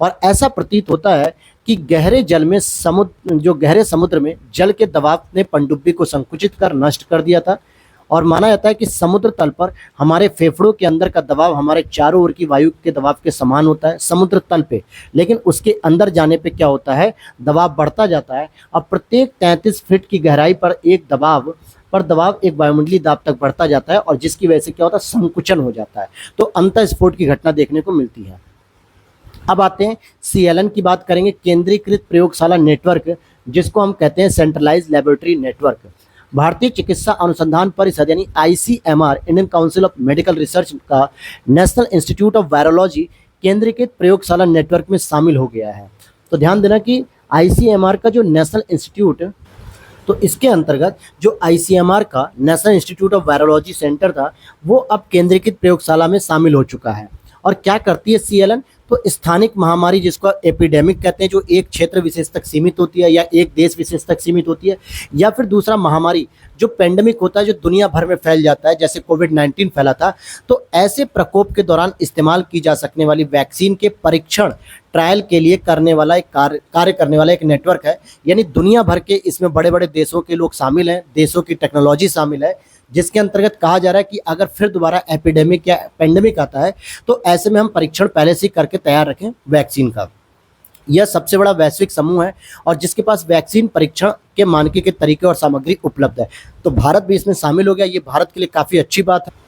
और ऐसा प्रतीत होता है कि गहरे समुद्र में जल के दबाव ने पनडुब्बी को संकुचित कर नष्ट कर दिया था और माना जाता है कि समुद्र तल पर हमारे फेफड़ों के अंदर का दबाव हमारे चारों ओर की वायु के दबाव के समान होता है समुद्र तल पे, लेकिन उसके अंदर जाने पे क्या होता है? दबाव बढ़ता जाता है और प्रत्येक 33 फीट की गहराई पर दबाव एक वायुमंडलीय दाब तक बढ़ता जाता है और जिसकी वजह से क्या होता है? संकुचन हो जाता है। तो अंतः स्फोट की घटना देखने को मिलती है। अब आते हैं CLN की बात करेंगे, केंद्रीकृत प्रयोगशाला नेटवर्क, जिसको हम कहते हैं सेंट्रलाइज लेबोरेटरी नेटवर्क। भारतीय चिकित्सा अनुसंधान परिषद यानी ICMR, Indian council of medical research का नेशनल इंस्टीट्यूट ऑफ वायरोलॉजी केंद्रीकृत प्रयोगशाला नेटवर्क में शामिल हो गया है। तो ध्यान देना कि ICMR का जो नेशनल इंस्टीट्यूट, तो इसके अंतर्गत जो ICMR का national institute of virology centre था वो अब केंद्रीकृत प्रयोगशाला में शामिल हो चुका है। और क्या करती है CLN? तो स्थानिक महामारी जिसको एपिडेमिक कहते हैं, जो एक क्षेत्र विशेष तक सीमित होती है या एक देश विशेष तक सीमित होती है, या फिर दूसरा महामारी जो पेंडेमिक होता है जो दुनिया भर में फैल जाता है, जैसे कोविड-19 फैला था। तो ऐसे प्रकोप के दौरान इस्तेमाल की जा सकने वाली वैक्सीन के परीक्षण ट्रायल के लिए कार्य करने वाला एक नेटवर्क है। यानी दुनिया भर के इसमें बड़े बड़े देशों के लोग शामिल हैं, देशों की टेक्नोलॉजी शामिल है, जिसके अंतर्गत कहा जा रहा है कि अगर फिर दोबारा एपिडेमिक या पेंडेमिक आता है तो ऐसे में हम परीक्षण पहले से ही करके तैयार रखें वैक्सीन का। यह सबसे बड़ा वैश्विक समूह है और जिसके पास वैक्सीन परीक्षण के मानकी के तरीके और सामग्री उपलब्ध है। तो भारत भी इसमें शामिल हो गया। ये भारत के लिए काफ़ी अच्छी बात है।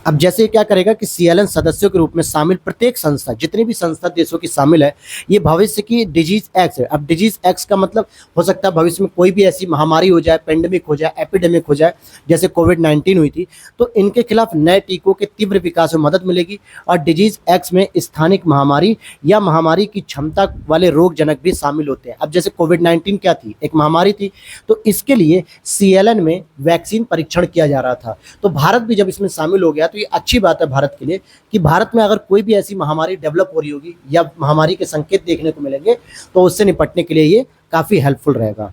अब जैसे ये क्या करेगा कि CLN सदस्यों के रूप में शामिल प्रत्येक संस्था, जितनी भी संस्था देशों की शामिल है, ये भविष्य की डिजीज एक्ट है। अब डिजीज एक्ट का मतलब हो सकता है भविष्य में कोई भी ऐसी महामारी हो जाए, पेंडेमिक हो जाए, एपिडेमिक हो जाए, जैसे कोविड-19 हुई थी, तो इनके खिलाफ नए टीकों के तीव्र विकास में मदद मिलेगी। और डिजीज एक्ट में स्थानिक महामारी या महामारी की क्षमता वाले रोग जनक भी शामिल होते हैं। अब जैसे कोविड-19 क्या थी? एक महामारी थी। तो इसके लिए CLN में वैक्सीन परीक्षण किया जा रहा था। तो भारत भी जब इसमें शामिल हो गया तो ये अच्छी बात है भारत के लिए कि भारत में अगर कोई भी ऐसी महामारी डेवलप हो रही होगी या महामारी के संकेत देखने को मिलेंगे तो उससे निपटने के लिए ये काफ़ी हेल्पफुल रहेगा।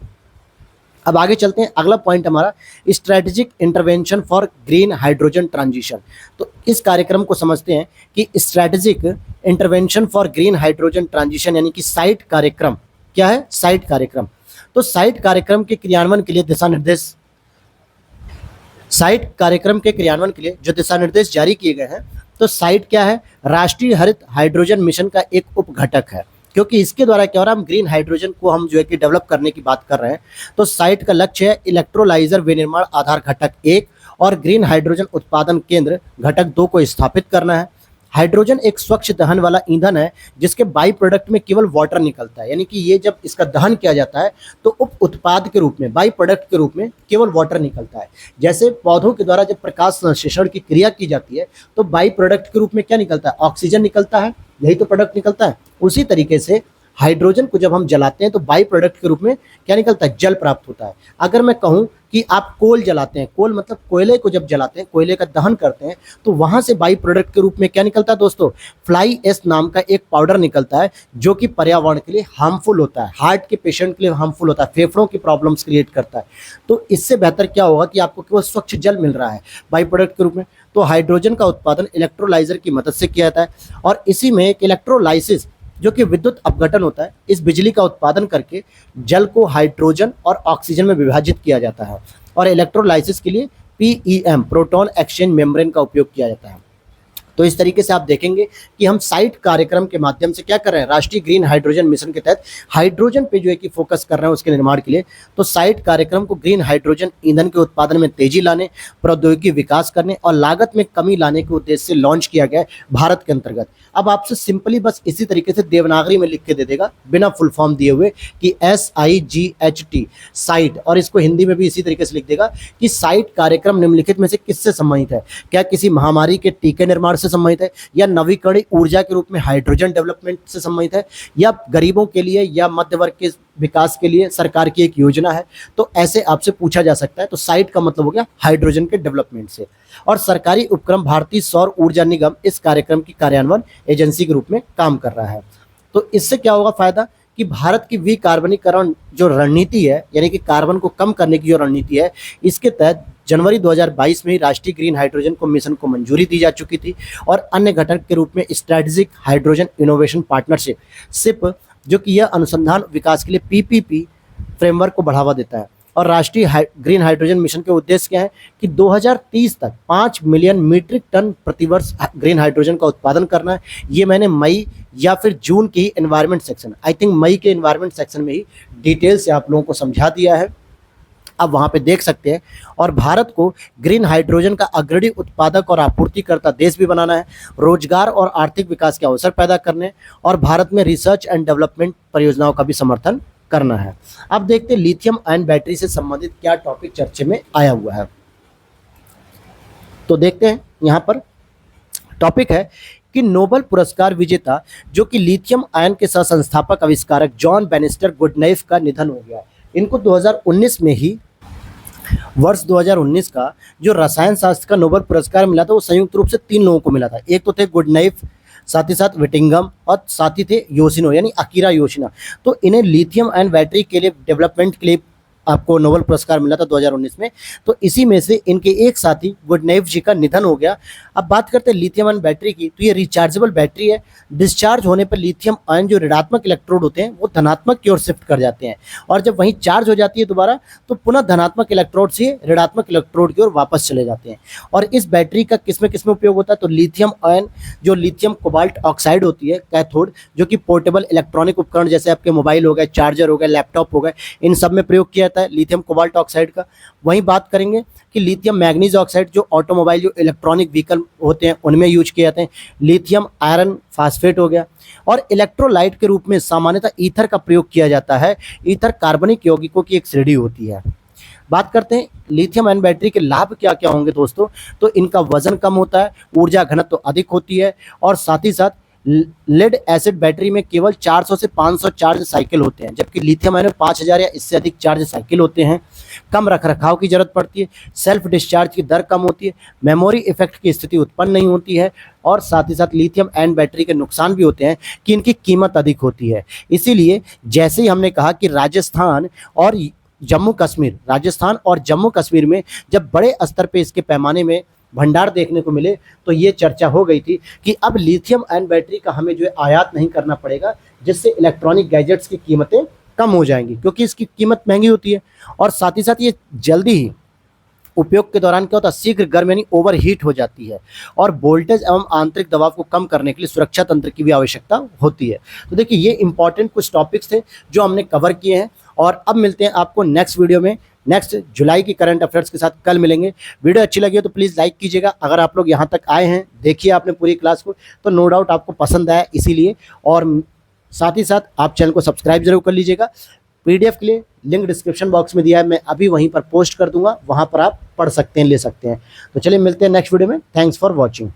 अब आगे चलते हैं। अगला पॉइंट हमारा strategic intervention for green hydrogen transition. तो इस कार्यक्रम को समझते हैं कि strategic intervention for green hydrogen transition यानी कि साइट कार्यक्रम क्या है? साइट कार्यक्रम। तो साइट कार्यक्रम के क्रियान्वयन के लिए जो दिशा निर्देश जारी किए गए हैं, तो साइट क्या है? राष्ट्रीय हरित हाइड्रोजन मिशन का एक उपघटक है, क्योंकि इसके द्वारा क्या हो रहा है? हम ग्रीन हाइड्रोजन को हम जो है कि डेवलप करने की बात कर रहे हैं। तो साइट का लक्ष्य है इलेक्ट्रोलाइजर विनिर्माण आधार घटक 1 और ग्रीन हाइड्रोजन उत्पादन केंद्र घटक 2 को स्थापित करना है। हाइड्रोजन एक स्वच्छ दहन वाला ईंधन है जिसके बाई प्रोडक्ट में केवल वाटर निकलता है, यानी कि ये जब इसका दहन किया जाता है तो उप उत्पाद के रूप में, बाई प्रोडक्ट के रूप में केवल वाटर निकलता है। जैसे पौधों के द्वारा जब प्रकाश संश्लेषण की क्रिया की जाती है तो बाई प्रोडक्ट के रूप में क्या निकलता है? ऑक्सीजन निकलता है, यही तो प्रोडक्ट निकलता है। उसी तरीके से हाइड्रोजन को जब हम जलाते हैं तो बाई प्रोडक्ट के रूप में क्या निकलता है, जल प्राप्त होता है। अगर मैं कहूँ कि आप कोल जलाते हैं, कोल मतलब कोयले को जब जलाते हैं, कोयले का दहन करते हैं, तो वहां से बाई प्रोडक्ट के रूप में क्या निकलता है दोस्तों, फ्लाई एश नाम का एक पाउडर निकलता है, जो कि पर्यावरण के लिए हार्मफुल होता है, हार्ट के पेशेंट के लिए हार्मफुल होता है, फेफड़ों की प्रॉब्लम्स क्रिएट करता है। तो इससे बेहतर क्या होगा कि आपको केवल स्वच्छ जल मिल रहा है बाई प्रोडक्ट के रूप में। तो हाइड्रोजन का उत्पादन इलेक्ट्रोलाइजर की मदद से किया जाता है, और इसी में एक इलेक्ट्रोलाइसिस जो कि विद्युत अपघटन होता है, इस बिजली का उत्पादन करके जल को हाइड्रोजन और ऑक्सीजन में विभाजित किया जाता है, और इलेक्ट्रोलाइसिस के लिए PEM प्रोटॉन एक्सचेंज मेम्ब्रेन का उपयोग किया जाता है। तो इस तरीके से आप देखेंगे कि हम साइट कार्यक्रम के माध्यम से क्या कर रहे हैं, राष्ट्रीय ग्रीन हाइड्रोजन मिशन के तहत हाइड्रोजन पे जो है कि फोकस कर रहे हैं उसके निर्माण के लिए। तो साइट कार्यक्रम को ग्रीन हाइड्रोजन ईंधन के उत्पादन में तेजी लाने, प्रौद्योगिकी विकास करने और लागत में कमी लाने के उद्देश्य से लॉन्च किया गया है भारत के अंतर्गत। अब आपसे सिंपली बस इसी तरीके से देवनागरी में लिख के दे देगा बिना फुल फॉर्म दिए हुए कि SIGHT साइट, और इसको हिंदी में भी इसी तरीके से लिख देगा कि साइट कार्यक्रम निम्नलिखित में से किससे संबंधित है। क्या किसी महामारी के टीके निर्माण से संबंधित है, या नवीकरणीय ऊर्जा के रूप में हाइड्रोजन डेवलपमेंट से संबंधित है, या गरीबों के लिए या मध्य वर्ग के विकास के लिए सरकार की एक योजना है। तो ऐसे आपसे पूछा जा सकता है। तो साइट का मतलब हो गया हाइड्रोजन के डेवलपमेंट से। और सरकारी उपक्रम भारतीय सौर ऊर्जा निगम इस कार्यक्रम की कार्यान्वयन एजेंसी के रूप में काम कर रहा है। तो इससे क्या होगा फायदा कि भारत की विकार्बनीकरण जो रणनीति है, यानी कि कार्बन को कम करने की जो रणनीति है, इसके तहत जनवरी 2022 में ही राष्ट्रीय ग्रीन हाइड्रोजन को मिशन को मंजूरी दी जा चुकी थी, और अन्य घटक के रूप में strategic hydrogen innovation partnership SIP, जो कि यह अनुसंधान विकास के लिए PPP फ्रेमवर्क को बढ़ावा देता है। और राष्ट्रीय ग्रीन हाइड्रोजन मिशन के उद्देश्य क्या है कि 2030 तक 5 मिलियन मीट्रिक टन प्रतिवर्ष ग्रीन हाइड्रोजन का उत्पादन करना है। ये मैंने मई या फिर जून के ही एनवायरनमेंट सेक्शन, आई थिंक मई के एनवायरनमेंट सेक्शन में ही डिटेल से आप लोगों को समझा दिया है, आप वहाँ पे देख सकते हैं। और भारत को ग्रीन हाइड्रोजन का अग्रणी उत्पादक और आपूर्तिकर्ता देश भी बनाना है, रोजगार और आर्थिक विकास के अवसर पैदा करने, और भारत में रिसर्च एंड डेवलपमेंट परियोजनाओं का भी समर्थन करना है। अब देखते हैं लिथियम आयन बैटरी से संबंधित क्या टॉपिक चर्चे में आया हुआ है। तो देखते हैं यहाँ पर टॉपिक है कि नोबेल पुरस्कार विजेता जो कि लिथियम आयन के सह संस्थापक आविष्कारक जॉन बैनिस्टर गुडनाइफ का निधन हो गया। इनको 2019 में ही, वर्ष 2019 का जो रसायन शास्त्र का नोबेल पुरस्कार मिला था वो संयुक्त रूप से 3 लोगों को मिला था। एक तो थे गुडनाइफ, साथ ही साथ विटिंगम, और साथ ही थे योशिनो यानी अकीरा योशिना। तो इन्हें लिथियम आयन बैटरी के लिए डेवलपमेंट के लिए आपको नोबेल पुरस्कार मिला था 2019 में। तो इसी में से इनके एक साथी गुडनाइफ जी का निधन हो गया। अब बात करते हैं लिथियम आयन बैटरी की, तो ये रिचार्जेबल बैटरी है। डिस्चार्ज होने पर लिथियम आयन जो ऋणात्मक इलेक्ट्रोड होते हैं वो धनात्मक की ओर शिफ्ट कर जाते हैं, और जब वहीं चार्ज हो जाती है दोबारा तो पुनः धनात्मक इलेक्ट्रोड से ऋणात्मक इलेक्ट्रोड की ओर वापस चले जाते हैं। और इस बैटरी का किस में उपयोग होता है, तो लिथियम आयन जो लिथियम कोबाल्ट ऑक्साइड होती है कैथोड, जो कि पोर्टेबल इलेक्ट्रॉनिक उपकरण जैसे आपके मोबाइल हो गए, चार्जर हो गए, लैपटॉप हो गए, इन सब में प्रयोग किया जाता है लिथियम कोबाल्ट ऑक्साइड का। वहीं बात करेंगे कि लिथियम मैग्नीज ऑक्साइड जो ऑटोमोबाइल जो इलेक्ट्रॉनिक व्हीकल होते हैं उनमें यूज किए जाते हैं। लिथियम आयरन फास्फेट हो गया। और इलेक्ट्रोलाइट के रूप में सामान्यतः ईथर का प्रयोग किया जाता है। ईथर कार्बनिक यौगिकों की एक श्रेणी होती है। बात करते हैं लिथियम आयन बैटरी के लाभ क्या क्या होंगे दोस्तों, तो इनका वजन कम होता है, ऊर्जा घनत्व अधिक होती है, और साथ ही साथ लेड एसिड बैटरी में केवल 400 से 500 चार्ज साइकिल होते हैं, जबकि लिथियम आयन में 5000 या इससे अधिक चार्ज साइकिल होते हैं। कम रखरखाव की जरूरत पड़ती है, सेल्फ डिस्चार्ज की दर कम होती है, मेमोरी इफेक्ट की स्थिति उत्पन्न नहीं होती है, और साथ ही साथ लिथियम आयन बैटरी के नुकसान भी होते हैं कि इनकी कीमत अधिक होती है। इसीलिए जैसे ही हमने कहा कि राजस्थान और जम्मू कश्मीर में जब बड़े स्तर पे इसके पैमाने में भंडार देखने को मिले तो ये चर्चा हो गई थी कि अब लिथियम आयन बैटरी का हमें जो है आयात नहीं करना पड़ेगा, जिससे इलेक्ट्रॉनिक गैजेट्स की कीमतें कम हो जाएंगी, क्योंकि इसकी कीमत महंगी होती है। और साथ ही साथ ये जल्दी ही उपयोग के दौरान क्या होता है, शीघ्र गर्म यानी ओवर हीट हो जाती है, और वोल्टेज एवं आंतरिक दबाव को कम करने के लिए सुरक्षा तंत्र की भी आवश्यकता होती है। तो देखिए ये इंपॉर्टेंट कुछ टॉपिक्स थे जो हमने कवर किए हैं, और अब मिलते हैं आपको नेक्स्ट वीडियो में। नेक्स्ट जुलाई की करंट अफेयर्स के साथ कल मिलेंगे। वीडियो अच्छी लगी हो तो प्लीज़ लाइक कीजिएगा। अगर आप लोग यहाँ तक आए हैं, देखिए आपने पूरी क्लास को, तो नो डाउट आपको पसंद आया इसीलिए, और साथ ही साथ आप चैनल को सब्सक्राइब जरूर कर लीजिएगा। PDF के लिए लिंक डिस्क्रिप्शन बॉक्स में दिया है, मैं अभी वहीं पर पोस्ट कर दूंगा, वहाँ पर आप पढ़ सकते हैं, ले सकते हैं। तो चलिए मिलते हैं नेक्स्ट वीडियो में। Thanks for watching.